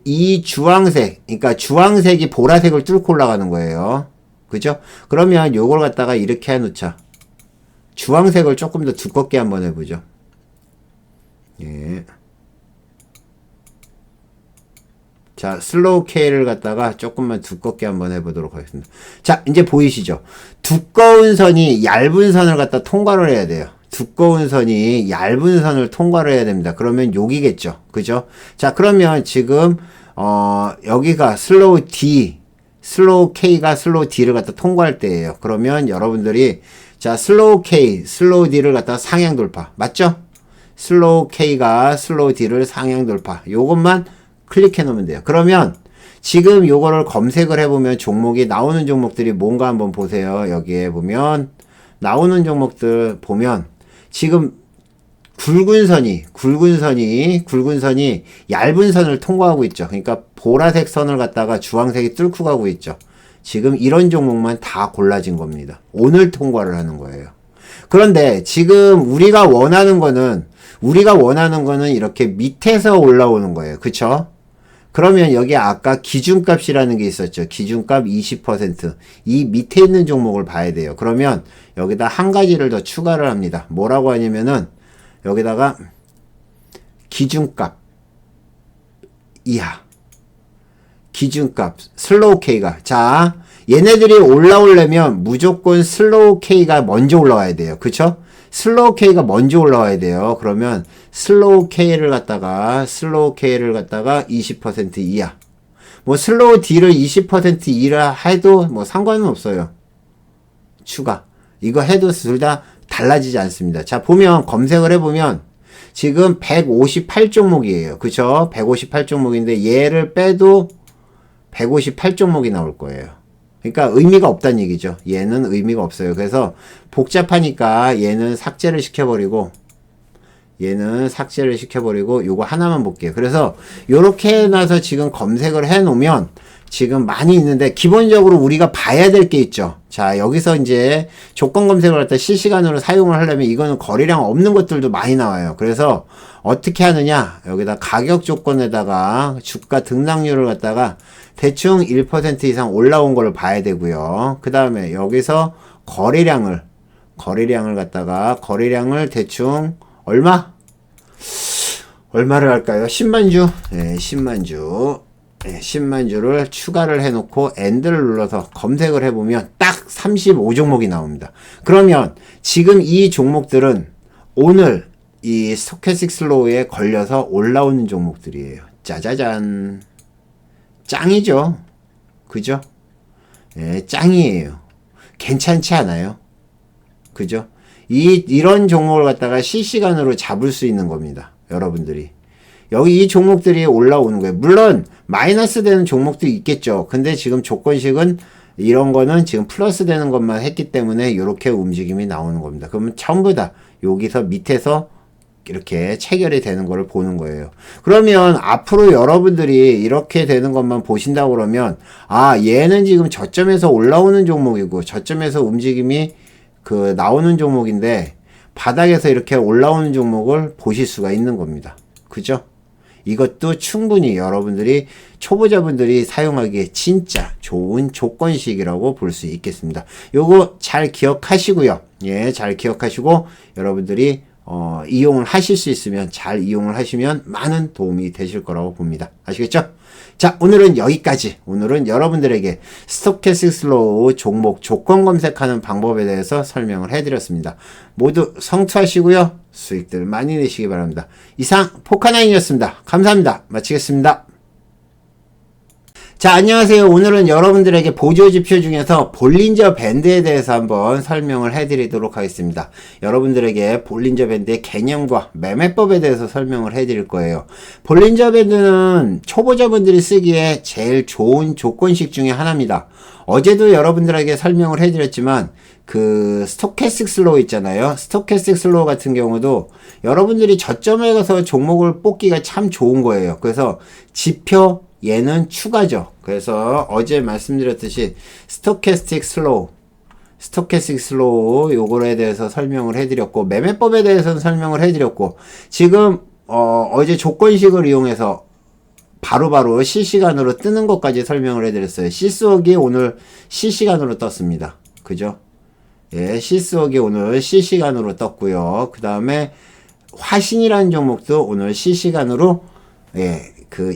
이 주황색, 그러니까 주황색이 보라색을 뚫고 올라가는 거예요. 그죠? 그러면 요걸 갖다가 이렇게 해놓자. 주황색을 조금 더 두껍게 한번 해보죠. 예. 자, 슬로우 K를 갖다가 조금만 두껍게 한번 해보도록 하겠습니다. 자, 이제 보이시죠? 두꺼운 선이 얇은 선을 갖다 통과를 해야 돼요. 두꺼운 선이 얇은 선을 통과를 해야 됩니다. 그러면 여기겠죠. 그죠? 자, 그러면 지금 여기가 슬로우 K가 슬로우 D를 갖다 통과할 때예요. 그러면 여러분들이 자, 슬로우 K, 슬로우 D를 갖다 상향 돌파. 맞죠? 슬로우 K가 슬로우 D를 상향 돌파. 요것만 클릭해 놓으면 돼요. 그러면 지금 요거를 검색을 해보면 종목이 나오는 종목들이 뭔가 한번 보세요. 여기에 보면 나오는 종목들 보면 지금 굵은 선이 얇은 선을 통과하고 있죠. 그러니까 보라색 선을 갖다가 주황색이 뚫고 가고 있죠. 지금 이런 종목만 다 골라진 겁니다. 오늘 통과를 하는 거예요. 그런데 지금 우리가 원하는 거는 이렇게 밑에서 올라오는 거예요. 그쵸? 그러면 여기 아까 기준값이라는 게 있었죠. 기준값 20%. 이 밑에 있는 종목을 봐야 돼요. 그러면 여기다 한 가지를 더 추가를 합니다. 뭐라고 하냐면은 여기다가 기준값 이하. 기준값 슬로우 K가. 자, 얘네들이 올라오려면 무조건 슬로우 K가 먼저 올라와야 돼요. 그쵸? 슬로우 K가 먼저 올라와야 돼요. 그러면 슬로우 K를 갖다가 20% 이하. 뭐 슬로우 D를 20% 이하 해도 뭐 상관은 없어요. 추가. 이거 해도 둘 다 달라지지 않습니다. 자, 보면 검색을 해보면 지금 158종목이에요. 그쵸? 158종목인데 얘를 빼도 158종목이 나올 거예요. 그러니까 의미가 없다는 얘기죠. 얘는 의미가 없어요. 그래서 복잡하니까 얘는 삭제를 시켜버리고 요거 하나만 볼게요. 그래서 요렇게 해놔서 지금 검색을 해놓으면 지금 많이 있는데 기본적으로 우리가 봐야 될 게 있죠. 자, 여기서 이제 조건 검색을 할 때 실시간으로 사용을 하려면 이거는 거래량 없는 것들도 많이 나와요. 그래서 어떻게 하느냐, 여기다 가격 조건에다가 주가 등락률을 갖다가 대충 1% 이상 올라온 걸 봐야 되고요. 그 다음에 여기서 거래량을 갖다가 거래량을 대충 얼마를 할까요? 10만 주. 네, 10만 주. 네, 10만 주를 추가를 해놓고 엔드를 눌러서 검색을 해보면 딱 35종목이 나옵니다. 그러면 지금 이 종목들은 오늘 이 스토캐스틱 슬로우에 걸려서 올라오는 종목들이에요. 짜자잔. 짱이죠. 그죠? 예, 짱이에요. 괜찮지 않아요? 그죠? 이런 종목을 갖다가 실시간으로 잡을 수 있는 겁니다. 여러분들이. 여기 이 종목들이 올라오는 거예요. 물론 마이너스 되는 종목도 있겠죠. 근데 지금 조건식은 이런 거는 지금 플러스 되는 것만 했기 때문에 이렇게 움직임이 나오는 겁니다. 그러면 전부 다 여기서 밑에서 이렇게 체결이 되는 거를 보는 거예요. 그러면 앞으로 여러분들이 이렇게 되는 것만 보신다고 그러면 아, 얘는 지금 저점에서 올라오는 종목이고 저점에서 움직임이 나오는 종목인데 바닥에서 이렇게 올라오는 종목을 보실 수가 있는 겁니다. 그죠? 이것도 충분히 여러분들이 초보자분들이 사용하기에 진짜 좋은 조건식이라고 볼 수 있겠습니다. 요거 잘 기억하시고요. 예, 잘 기억하시고 여러분들이 이용을 하실 수 있으면 잘 이용을 하시면 많은 도움이 되실 거라고 봅니다. 아시겠죠? 자, 오늘은 여기까지. 오늘은 여러분들에게 스토캐스틱 슬로우 종목 조건 검색하는 방법에 대해서 설명을 해드렸습니다. 모두 성투하시고요. 수익들 많이 내시기 바랍니다. 이상 포카나인이었습니다. 감사합니다. 마치겠습니다. 자, 안녕하세요. 오늘은 여러분들에게 보조지표 중에서 볼린저 밴드에 대해서 한번 설명을 해드리도록 하겠습니다. 여러분들에게 볼린저 밴드의 개념과 매매법에 대해서 설명을 해드릴 거예요. 볼린저 밴드는 초보자분들이 쓰기에 제일 좋은 조건식 중에 하나입니다. 어제도 여러분들에게 설명을 해드렸지만 스토캐스틱 슬로우 있잖아요. 스토캐스틱 슬로우 같은 경우도 여러분들이 저점에 가서 종목을 뽑기가 참 좋은 거예요. 그래서 지표 얘는 추가죠. 그래서 어제 말씀드렸듯이 스토캐스틱 슬로우 요거에 대해서 설명을 해드렸고 매매법에 대해서는 설명을 해드렸고 지금 어제 조건식을 이용해서 바로바로 실시간으로 뜨는 것까지 설명을 해드렸어요. 시스웍이 오늘 실시간으로 떴습니다. 그죠? 예, 시스웍이 오늘 실시간으로 떴고요. 그 다음에 화신이라는 종목도 오늘 실시간으로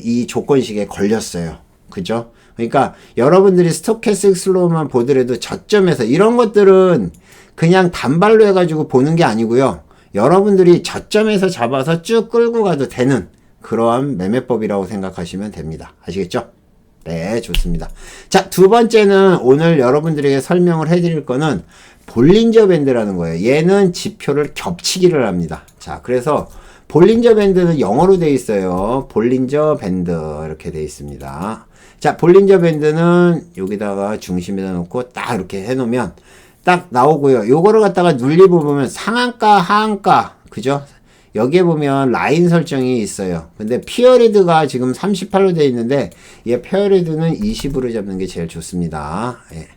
이 조건식에 걸렸어요. 그죠? 그러니까 여러분들이 스토캐스틱 슬로우만 보더라도 저점에서 이런 것들은 그냥 단발로 해가지고 보는 게 아니고요. 여러분들이 저점에서 잡아서 쭉 끌고 가도 되는 그러한 매매법이라고 생각하시면 됩니다. 아시겠죠? 네, 좋습니다. 자, 두 번째는 오늘 여러분들에게 설명을 해드릴 거는 볼린저 밴드라는 거예요. 얘는 지표를 겹치기를 합니다. 자, 그래서 볼린저 밴드는 영어로 되어 있어요. 볼린저 밴드 이렇게 되어 있습니다. 자, 볼린저 밴드는 여기다가 중심에다 놓고 딱 이렇게 해놓으면 딱 나오고요. 요거를 갖다가 눌리보면 상한가, 하한가, 그죠? 여기에 보면 라인 설정이 있어요. 근데 피어리드가 지금 38로 되어 있는데 얘 피어리드는 20으로 잡는 게 제일 좋습니다. 예.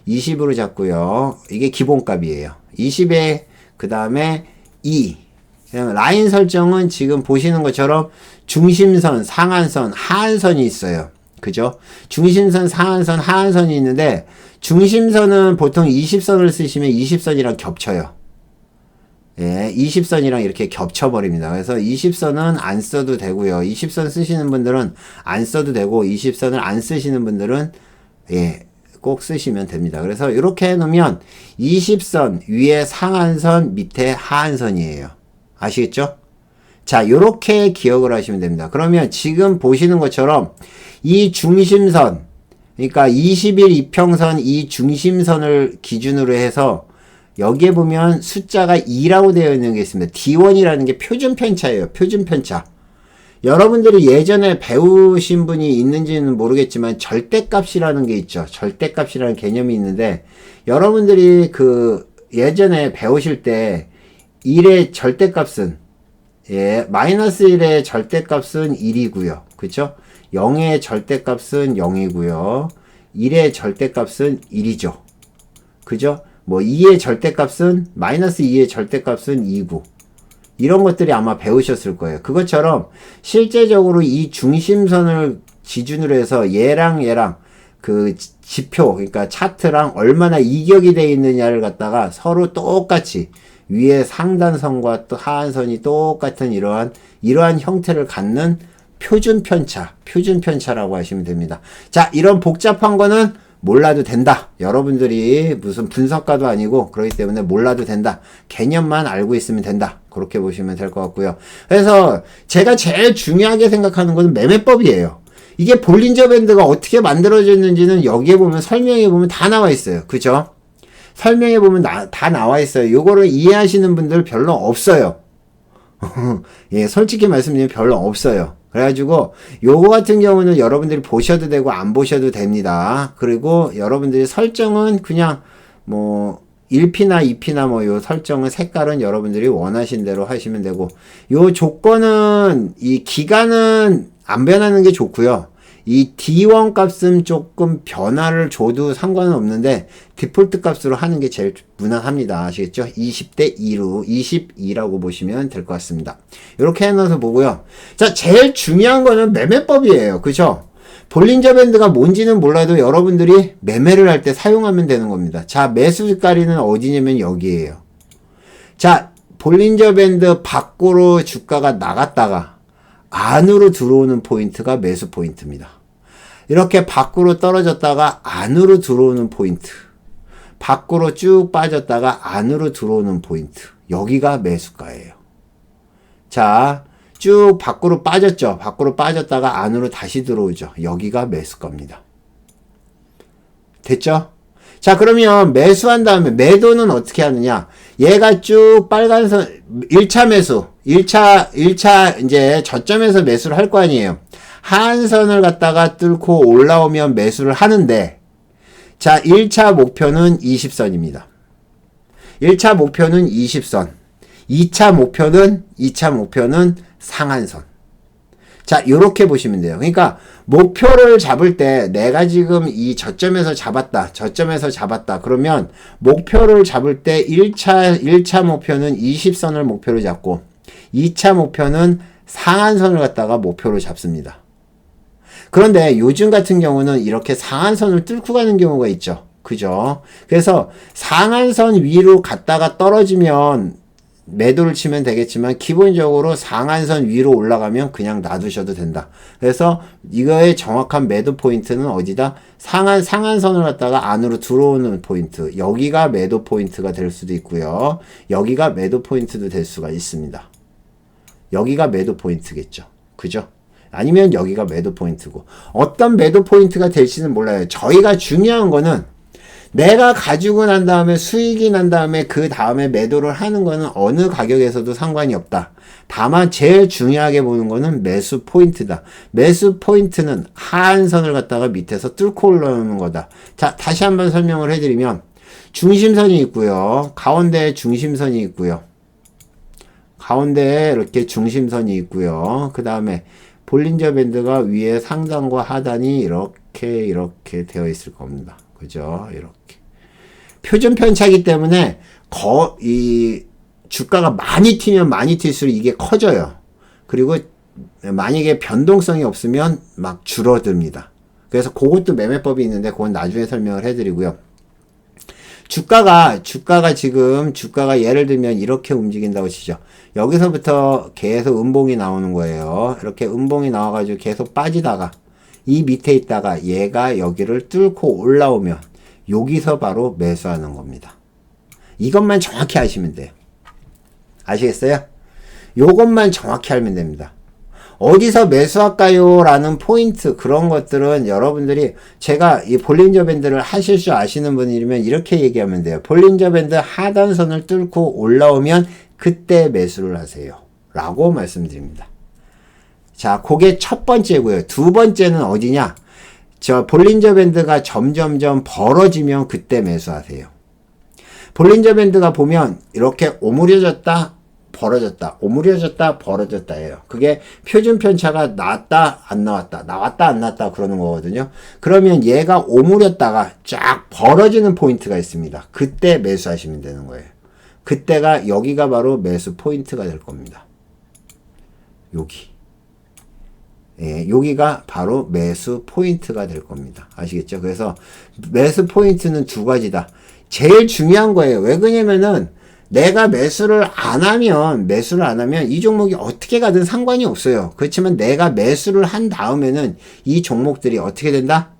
20으로 잡고요. 이게 기본값이에요. 20에 그 다음에 2. 그냥 라인 설정은 지금 보시는 것처럼 중심선, 상한선, 하한선이 있어요. 그죠? 중심선, 상한선, 하한선이 있는데 중심선은 보통 20선을 쓰시면 20선이랑 겹쳐요. 예, 20선이랑 이렇게 겹쳐버립니다. 그래서 20선은 안 써도 되고요. 20선 쓰시는 분들은 안 써도 되고 20선을 안 쓰시는 분들은 꼭 쓰시면 됩니다. 그래서 이렇게 해놓으면 20선 위에 상한선 밑에 하한선이에요. 아시겠죠? 자, 요렇게 기억을 하시면 됩니다. 그러면 지금 보시는 것처럼 이 중심선, 그러니까 21 이평선 이 중심선을 기준으로 해서 여기에 보면 숫자가 2라고 되어 있는 게 있습니다. D1이라는 게 표준 편차예요. 표준 편차. 여러분들이 예전에 배우신 분이 있는지는 모르겠지만 절대값이라는 게 있죠. 절대값이라는 개념이 있는데 여러분들이 그 예전에 배우실 때 1의 절대값은 마이너스 1의 절대값은 1이고요. 그쵸? 0의 절대값은 0이고요. 1의 절대값은 1이죠. 그죠? 뭐 2의 절대값은 마이너스 2의 절대값은 2고 이런 것들이 아마 배우셨을 거예요. 그것처럼 실제적으로 이 중심선을 기준으로 해서 얘랑 그 지표, 그러니까 차트랑 얼마나 이격이 되어 있느냐를 갖다가 서로 똑같이 위에 상단선과 또 하한선이 똑같은 이러한 형태를 갖는 표준 편차라고 하시면 됩니다. 자, 이런 복잡한 거는 몰라도 된다. 여러분들이 무슨 분석가도 아니고 그렇기 때문에 몰라도 된다. 개념만 알고 있으면 된다. 그렇게 보시면 될 것 같고요. 그래서 제가 제일 중요하게 생각하는 것은 매매법이에요. 이게 볼린저 밴드가 어떻게 만들어졌는지는 여기에 보면 설명해 보면 다 나와 있어요. 그죠? 설명해 보면 다 나와 있어요. 요거를 이해하시는 분들 별로 없어요. 예, 솔직히 말씀드리면 별로 없어요. 그래가지고 요거 같은 경우는 여러분들이 보셔도 되고 안 보셔도 됩니다. 그리고 여러분들이 설정은 그냥 뭐 1P나 2P나 뭐 요 설정은 색깔은 여러분들이 원하신 대로 하시면 되고 요 조건은 이 기간은 안 변하는 게 좋고요. 이 D1 값은 조금 변화를 줘도 상관은 없는데 디폴트 값으로 하는 게 제일 무난합니다. 아시겠죠? 20대 2로 22라고 보시면 될 것 같습니다. 이렇게 해놔서 보고요. 자, 제일 중요한 거는 매매법이에요. 그죠? 볼린저 밴드가 뭔지는 몰라도 여러분들이 매매를 할 때 사용하면 되는 겁니다. 자, 매수 색깔이는 어디냐면 여기에요. 자, 볼린저 밴드 밖으로 주가가 나갔다가 안으로 들어오는 포인트가 매수 포인트입니다. 이렇게 밖으로 떨어졌다가 안으로 들어오는 포인트. 밖으로 쭉 빠졌다가 안으로 들어오는 포인트. 여기가 매수가예요. 자, 쭉 밖으로 빠졌죠. 밖으로 빠졌다가 안으로 다시 들어오죠. 여기가 매수가입니다. 됐죠? 자, 그러면 매수한 다음에 매도는 어떻게 하느냐? 얘가 쭉 빨간선 1차 매수. 1차 이제 저점에서 매수를 할 거 아니에요. 하한선을 갖다가 뚫고 올라오면 매수를 하는데 자, 1차 목표는 20선입니다. 1차 목표는 20선. 2차 목표는 상한선. 자, 요렇게 보시면 돼요. 그러니까 목표를 잡을 때 내가 지금 이 저점에서 잡았다. 그러면 목표를 잡을 때 1차 목표는 20선을 목표로 잡고 2차 목표는 상한선을 갖다가 목표로 잡습니다. 그런데 요즘 같은 경우는 이렇게 상한선을 뚫고 가는 경우가 있죠. 그죠? 그래서 상한선 위로 갔다가 떨어지면 매도를 치면 되겠지만 기본적으로 상한선 위로 올라가면 그냥 놔두셔도 된다. 그래서 이거의 정확한 매도 포인트는 어디다? 상한선을 갖다가 안으로 들어오는 포인트. 여기가 매도 포인트가 될 수도 있고요. 여기가 매도 포인트도 될 수가 있습니다. 여기가 매도 포인트겠죠. 그죠? 아니면 여기가 매도 포인트고 어떤 매도 포인트가 될지는 몰라요. 저희가 중요한 거는 내가 가지고 난 다음에 수익이 난 다음에 그 다음에 매도를 하는 거는 어느 가격에서도 상관이 없다. 다만 제일 중요하게 보는 거는 매수 포인트다. 매수 포인트는 하한선을 갖다가 밑에서 뚫고 올라오는 거다. 자, 다시 한번 설명을 해드리면 중심선이 있고요. 가운데에 중심선이 있고요. 가운데에 이렇게 중심선이 있고요. 그 다음에 볼린저 밴드가 위에 상단과 하단이 이렇게 되어 있을 겁니다. 그죠? 이렇게. 표준 편차이기 때문에 이 주가가 많이 튀면 많이 튈수록 이게 커져요. 그리고 만약에 변동성이 없으면 막 줄어듭니다. 그래서 그것도 매매법이 있는데 그건 나중에 설명을 해드리고요. 주가가 지금 예를 들면 이렇게 움직인다고 치죠. 여기서부터 계속 음봉이 나오는 거예요. 이렇게 음봉이 나와가지고 계속 빠지다가 이 밑에 있다가 얘가 여기를 뚫고 올라오면 여기서 바로 매수하는 겁니다. 이것만 정확히 아시면 돼요. 아시겠어요? 요것만 정확히 알면 됩니다. 어디서 매수할까요? 라는 포인트, 그런 것들은 여러분들이, 제가 이 볼린저 밴드를 하실 줄 아시는 분이면 이렇게 얘기하면 돼요. 볼린저 밴드 하단선을 뚫고 올라오면 그때 매수를 하세요. 라고 말씀드립니다. 자, 그게 첫 번째고요. 두 번째는 어디냐? 저 볼린저 밴드가 점점점 벌어지면 그때 매수하세요. 볼린저 밴드가 보면 이렇게 오므려졌다 벌어졌다 오므려졌다 벌어졌다예요. 그게 표준 편차가 나왔다 안 나왔다 나왔다 안 나왔다 그러는 거거든요. 그러면 얘가 오므렸다가 쫙 벌어지는 포인트가 있습니다. 그때 매수하시면 되는 거예요. 그때가 여기가 바로 매수 포인트가 될 겁니다. 여기. 예, 여기가 바로 매수 포인트가 될 겁니다. 아시겠죠? 그래서 매수 포인트는 두 가지다. 제일 중요한 거예요. 왜 그러냐면은 내가 매수를 안 하면 이 종목이 어떻게 가든 상관이 없어요. 그렇지만 내가 매수를 한 다음에는 이 종목들이 어떻게 된다?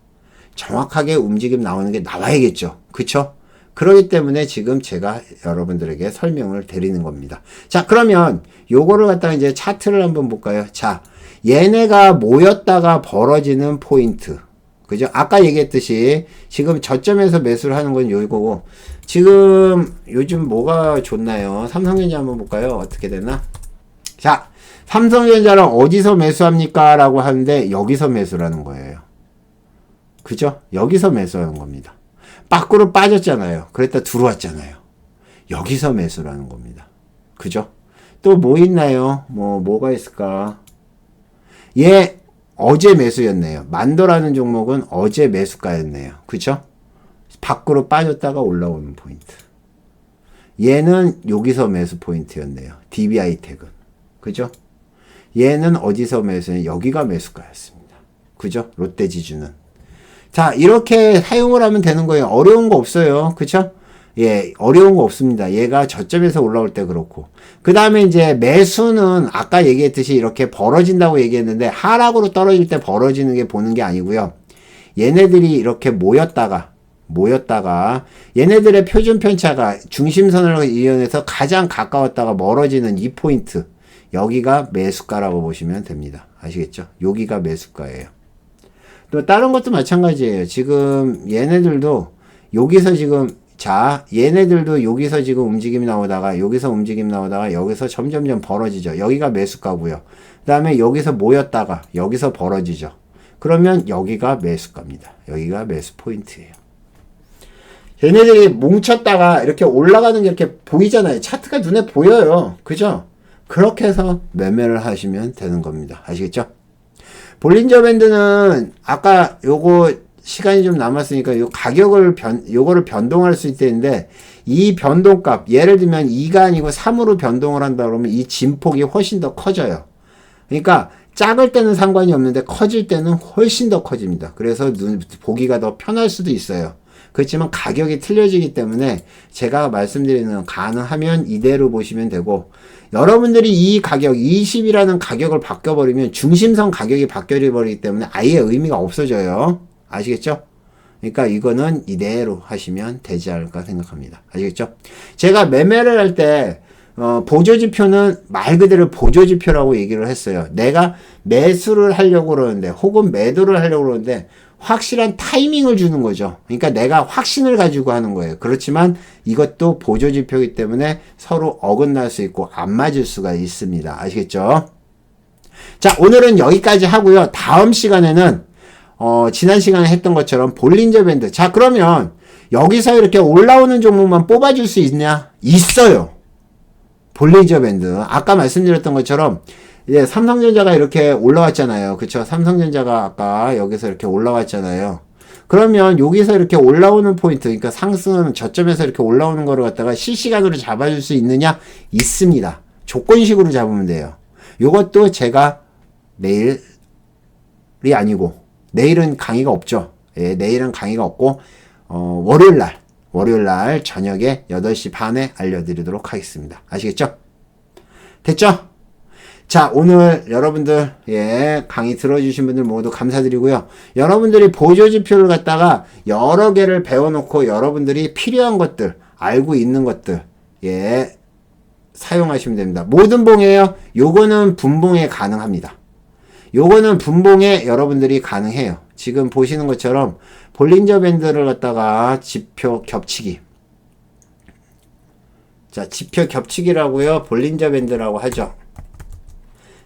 정확하게 움직임 나오는 게 나와야겠죠. 그쵸? 그렇기 때문에 지금 제가 여러분들에게 설명을 드리는 겁니다. 자, 그러면 요거를 갖다가 이제 차트를 한번 볼까요? 자, 얘네가 모였다가 벌어지는 포인트. 그죠? 아까 얘기했듯이 지금 저점에서 매수를 하는 건 요거고, 지금 요즘 뭐가 좋나요? 삼성전자 한번 볼까요? 어떻게 되나? 자, 삼성전자를 어디서 매수합니까? 라고 하는데 여기서 매수라는 거예요. 그죠? 여기서 매수하는 겁니다. 밖으로 빠졌잖아요. 그랬다 들어왔잖아요. 여기서 매수라는 겁니다. 그죠? 또 뭐 있나요? 뭐가 있을까? 얘 어제 매수였네요. 만도라는 종목은 어제 매수가였네요. 그쵸? 밖으로 빠졌다가 올라오는 포인트. 얘는 여기서 매수 포인트였네요. DBI텍은. 그죠? 얘는 어디서 매수했냐? 여기가 매수가였습니다. 그죠? 롯데지주는. 자, 이렇게 사용을 하면 되는 거예요. 어려운 거 없어요. 그쵸? 예, 어려운 거 없습니다. 얘가 저점에서 올라올 때 그렇고. 그 다음에 이제 매수는 아까 얘기했듯이 이렇게 벌어진다고 얘기했는데 하락으로 떨어질 때 벌어지는 게 보는 게 아니고요. 얘네들이 이렇게 모였다가 얘네들의 표준 편차가 중심선을 이용해서 가장 가까웠다가 멀어지는 이 포인트. 여기가 매수가라고 보시면 됩니다. 아시겠죠? 여기가 매수가예요. 또 다른 것도 마찬가지예요. 지금 얘네들도 여기서 지금 얘네들도 여기서 지금 움직임이 나오다가 여기서 움직임 나오다가 여기서 점점점 벌어지죠. 여기가 매수가고요. 그 다음에 여기서 모였다가 여기서 벌어지죠. 그러면 여기가 매수가입니다. 여기가 매수 포인트예요. 얘네들이 뭉쳤다가 이렇게 올라가는 게 이렇게 보이잖아요. 차트가 눈에 보여요. 그죠? 그렇게 해서 매매를 하시면 되는 겁니다. 아시겠죠? 볼린저 밴드는 아까 요거 시간이 좀 남았으니까 요 가격을 요거를 변동할 수 있다는데 이 변동값 예를 들면 2가 아니고 3으로 변동을 한다 그러면 이 진폭이 훨씬 더 커져요. 그러니까 작을 때는 상관이 없는데 커질 때는 훨씬 더 커집니다. 그래서 보기가 더 편할 수도 있어요. 그렇지만 가격이 틀려지기 때문에 제가 말씀드리는 가능하면 이대로 보시면 되고, 여러분들이 이 가격 20이라는 가격을 바꿔버리면 중심선 가격이 바뀌어버리기 때문에 아예 의미가 없어져요. 아시겠죠? 그러니까 이거는 이대로 하시면 되지 않을까 생각합니다. 아시겠죠? 제가 매매를 할 때 보조지표는 말 그대로 보조지표라고 얘기를 했어요. 내가 매수를 하려고 그러는데 혹은 매도를 하려고 그러는데 확실한 타이밍을 주는 거죠. 그러니까 내가 확신을 가지고 하는 거예요. 그렇지만 이것도 보조지표이기 때문에 서로 어긋날 수 있고 안 맞을 수가 있습니다. 아시겠죠? 자, 오늘은 여기까지 하고요. 다음 시간에는 지난 시간에 했던 것처럼 볼린저 밴드. 자, 그러면 여기서 이렇게 올라오는 종목만 뽑아줄 수 있냐? 있어요. 볼린저 밴드. 아까 말씀드렸던 것처럼 이제 삼성전자가 이렇게 올라왔잖아요. 그쵸? 삼성전자가 아까 여기서 이렇게 올라왔잖아요. 그러면 여기서 이렇게 올라오는 포인트, 그러니까 상승은 저점에서 이렇게 올라오는 거를 갖다가 실시간으로 잡아줄 수 있느냐? 있습니다. 조건식으로 잡으면 돼요. 요것도 제가 내일이 아니고, 내일은 강의가 없죠. 예, 내일은 강의가 없고, 월요일날 저녁에 8시 반에 알려드리도록 하겠습니다. 아시겠죠? 됐죠? 자, 오늘 여러분들, 강의 들어주신 분들 모두 감사드리고요. 여러분들이 보조지표를 갖다가 여러 개를 배워놓고 여러분들이 필요한 것들, 알고 있는 것들, 사용하시면 됩니다. 모든 봉이에요. 요거는 분봉에 가능합니다. 요거는 분봉에 여러분들이 가능해요. 지금 보시는 것처럼 볼린저 밴드를 갖다가 지표 겹치기. 자, 지표 겹치기라고요. 볼린저 밴드라고 하죠.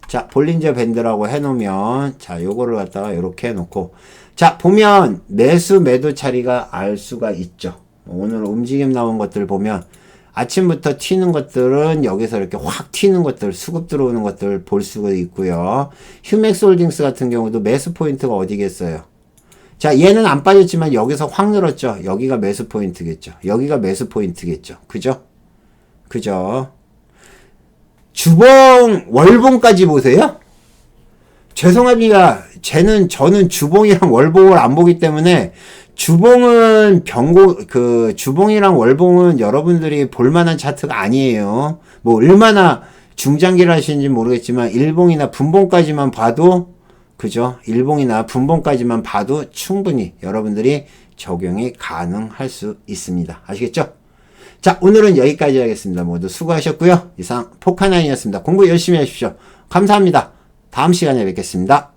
자, 볼린저 밴드라고 해놓으면, 자, 요거를 갖다가 이렇게 해놓고, 자, 보면 매수 매도 차리가 알 수가 있죠. 오늘 움직임 나온 것들 보면, 아침부터 튀는 것들은 여기서 이렇게 확 튀는 것들, 수급 들어오는 것들 볼 수가 있고요. 휴맥스 홀딩스 같은 경우도 매수 포인트가 어디겠어요? 자, 얘는 안 빠졌지만 여기서 확 늘었죠. 여기가 매수 포인트겠죠. 여기가 매수 포인트겠죠. 그죠? 그죠? 주봉, 월봉까지 보세요? 죄송합니다. 저는 주봉이랑 월봉을 안 보기 때문에 주봉은 주봉이랑 월봉은 여러분들이 볼만한 차트가 아니에요. 뭐, 얼마나 중장기를 하시는지 모르겠지만, 일봉이나 분봉까지만 봐도, 그죠? 일봉이나 분봉까지만 봐도 충분히 여러분들이 적용이 가능할 수 있습니다. 아시겠죠? 자, 오늘은 여기까지 하겠습니다. 모두 수고하셨고요. 이상 포카나인이었습니다. 공부 열심히 하십시오. 감사합니다. 다음 시간에 뵙겠습니다.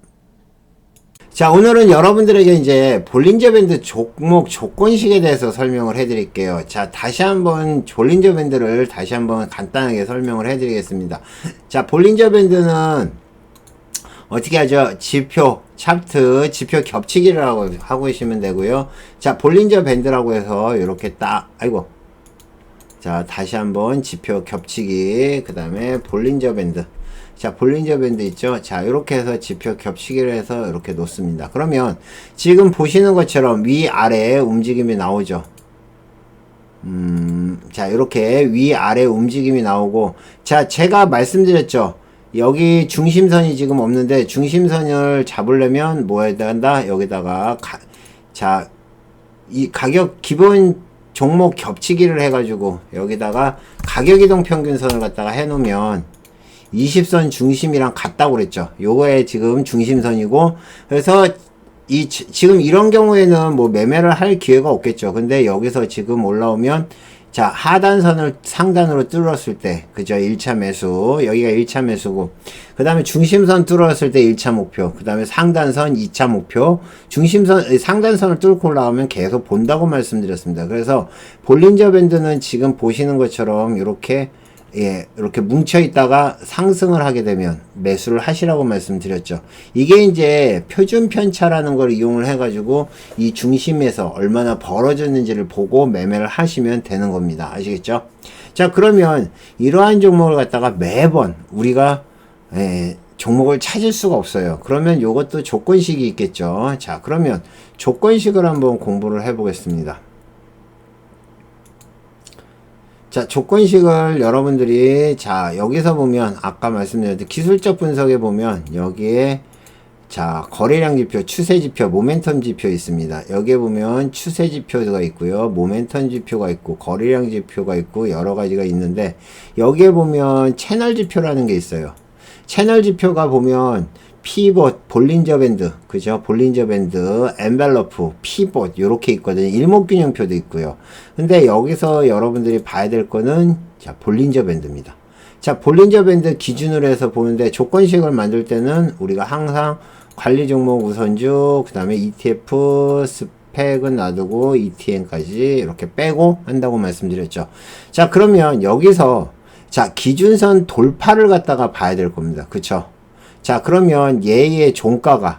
자, 오늘은 여러분들에게 이제 볼린저 밴드 종목 조건식에 대해서 설명을 해드릴게요. 자, 다시 한번 볼린저 밴드를 다시 한번 간단하게 설명을 해드리겠습니다. 자, 볼린저 밴드는 어떻게 하죠? 지표, 차트, 지표 겹치기를 하고 계시면 되고요. 자, 볼린저 밴드라고 해서 이렇게 딱, 아이고. 자, 다시 한번 지표 겹치기, 그 다음에 볼린저 밴드. 자, 볼린저 밴드 있죠? 자, 이렇게 해서 지표 겹치기를 해서 이렇게 놓습니다. 그러면 지금 보시는 것처럼 위아래 움직임이 나오죠. 자, 이렇게 위아래 움직임이 나오고, 자, 제가 말씀드렸죠? 여기 중심선이 지금 없는데, 중심선을 잡으려면 뭐 해야 된다? 여기다가, 자, 이 가격 기본 종목 겹치기를 해가지고 여기다가 가격이동 평균선을 갖다가 해놓으면 20선 중심이랑 같다고 그랬죠. 요거에 지금 중심선이고, 그래서 지금 이런 경우에는 뭐 매매를 할 기회가 없겠죠. 근데 여기서 지금 올라오면, 자, 하단선을 상단으로 뚫었을 때, 그죠? 1차 매수, 여기가 1차 매수고, 그 다음에 중심선 뚫었을 때 1차 목표, 그 다음에 상단선 2차 목표, 상단선을 뚫고 올라오면 계속 본다고 말씀드렸습니다. 그래서 볼린저 밴드는 지금 보시는 것처럼 이렇게 이렇게 뭉쳐 있다가 상승을 하게 되면 매수를 하시라고 말씀드렸죠. 이게 이제 표준 편차라는 걸 이용을 해가지고 이 중심에서 얼마나 벌어졌는지를 보고 매매를 하시면 되는 겁니다. 아시겠죠? 자, 그러면 이러한 종목을 갖다가 매번 우리가 종목을 찾을 수가 없어요. 그러면 요것도 조건식이 있겠죠. 자, 그러면 조건식을 한번 공부를 해보겠습니다. 자, 조건식을 여러분들이, 자, 여기서 보면, 아까 말씀드렸듯이 기술적 분석에 보면, 여기에, 자, 거래량 지표, 추세 지표, 모멘텀 지표 있습니다. 여기에 보면 추세 지표가 있고요. 모멘텀 지표가 있고, 거래량 지표가 있고, 여러 가지가 있는데, 여기에 보면 채널 지표라는 게 있어요. 채널 지표가 보면, 피봇, 볼린저 밴드, 그죠? 볼린저 밴드, 엔벨러프, 피봇, 요렇게 있거든요. 일목균형표도 있고요. 근데 여기서 여러분들이 봐야 될 거는, 자, 볼린저 밴드입니다. 자, 볼린저 밴드 기준으로 해서 보는데, 조건식을 만들 때는 우리가 항상 관리 종목 우선주, 그 다음에 ETF, 스펙은 놔두고, ETN까지 이렇게 빼고 한다고 말씀드렸죠. 자, 그러면 여기서, 자, 기준선 돌파를 갖다가 봐야 될 겁니다. 그쵸? 자, 그러면 얘의 종가가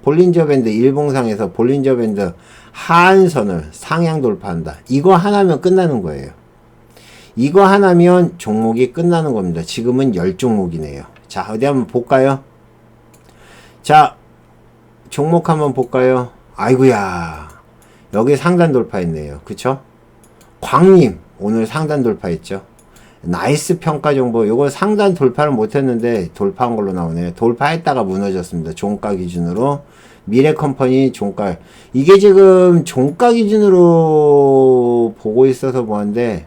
볼린저 밴드 일봉상에서 볼린저 밴드 하한선을 상향 돌파한다. 이거 하나면 끝나는 거예요. 이거 하나면 종목이 끝나는 겁니다. 지금은 10종목이네요. 자, 어디 한번 볼까요? 자, 종목 한번 볼까요? 아이고야, 여기 상단 돌파했네요. 그쵸? 광림 오늘 상단 돌파했죠. 나이스 평가 정보, 요거 상단 돌파를 못했는데 돌파한 걸로 나오네요. 돌파했다가 무너졌습니다. 종가 기준으로. 미래컴퍼니 종가, 이게 지금 종가 기준으로 보고 있어서 뭐한데,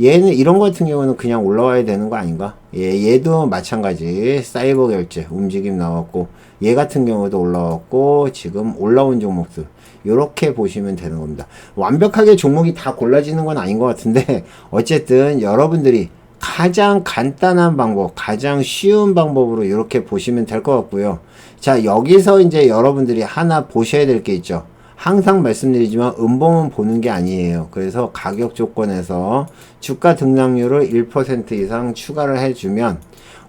얘는 이런 거 같은 경우는 그냥 올라와야 되는 거 아닌가? 얘도 마찬가지 사이버 결제 움직임 나왔고, 얘 같은 경우도 올라왔고, 지금 올라온 종목들 요렇게 보시면 되는 겁니다. 완벽하게 종목이 다 골라지는 건 아닌 것 같은데 어쨌든 여러분들이 가장 간단한 방법, 가장 쉬운 방법으로 이렇게 보시면 될 것 같고요. 자, 여기서 이제 여러분들이 하나 보셔야 될 게 있죠. 항상 말씀드리지만 음봉은 보는 게 아니에요. 그래서 가격 조건에서 주가 등락률을 1% 이상 추가를 해주면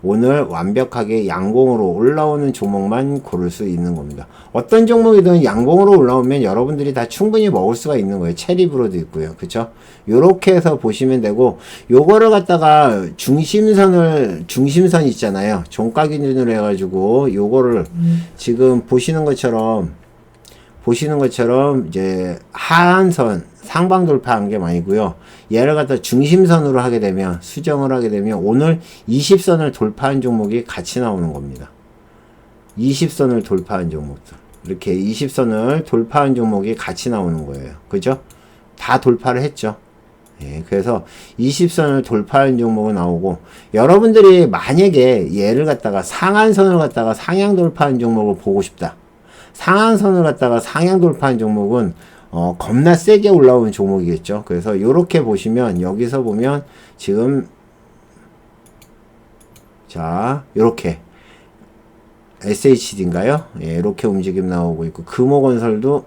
오늘 완벽하게 양봉으로 올라오는 종목만 고를 수 있는 겁니다. 어떤 종목이든 양봉으로 올라오면 여러분들이 다 충분히 먹을 수가 있는 거예요. 체리브로도 있고요. 그쵸? 요렇게 해서 보시면 되고, 요거를 갖다가 중심선 있잖아요. 종가 기준으로 해가지고 요거를 지금 보시는 것처럼 이제 하한선 상방 돌파한 게 아니고요. 얘를 갖다 중심선으로 하게 되면, 수정을 하게 되면 오늘 20선을 돌파한 종목이 같이 나오는 겁니다. 20선을 돌파한 종목들, 이렇게 20선을 돌파한 종목이 같이 나오는 거예요. 그죠? 다 돌파를 했죠. 예, 그래서 20선을 돌파한 종목은 나오고, 여러분들이 만약에 얘를 갖다가 상한선을 갖다가 상향 돌파한 종목을 보고 싶다. 상한선을 갖다가 상향 돌파한 종목은 겁나 세게 올라오는 종목이겠죠. 그래서 요렇게 보시면, 여기서 보면 지금 자 요렇게 SHD인가요? 예, 이렇게 움직임 나오고 있고, 금호건설도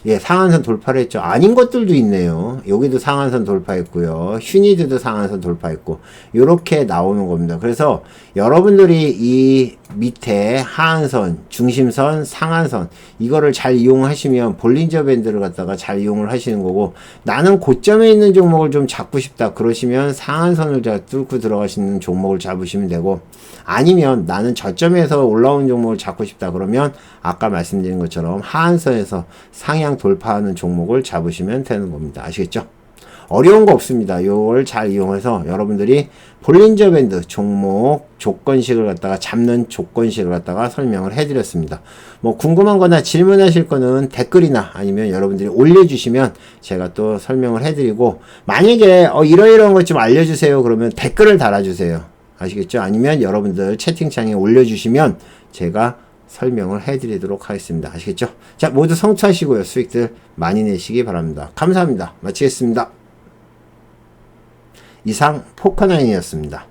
예, 상한선 돌파를 했죠. 아닌 것들도 있네요. 여기도 상한선 돌파했고요. 휴니드도 상한선 돌파했고, 요렇게 나오는 겁니다. 그래서 여러분들이 이 밑에 하한선, 중심선, 상한선 이거를 잘 이용하시면 볼린저 밴드를 갖다가 잘 이용을 하시는 거고, 나는 고점에 있는 종목을 좀 잡고 싶다 그러시면 상한선을 잘 뚫고 들어가시는 종목을 잡으시면 되고, 아니면 나는 저점에서 올라온 종목을 잡고 싶다 그러면 아까 말씀드린 것처럼 하한선에서 상향 돌파하는 종목을 잡으시면 되는 겁니다. 아시겠죠? 어려운 거 없습니다. 요걸 잘 이용해서 여러분들이 볼린저 밴드 종목 조건식을 갖다가 잡는 조건식을 갖다가 설명을 해드렸습니다. 뭐 궁금한 거나 질문하실 거는 댓글이나 아니면 여러분들이 올려주시면 제가 또 설명을 해드리고, 만약에 이러이러한 것 좀 알려주세요 그러면 댓글을 달아주세요. 아시겠죠? 아니면 여러분들 채팅창에 올려주시면 제가 설명을 해드리도록 하겠습니다. 아시겠죠? 자, 모두 성투하시고요. 수익들 많이 내시기 바랍니다. 감사합니다. 마치겠습니다. 이상 포커나인이었습니다.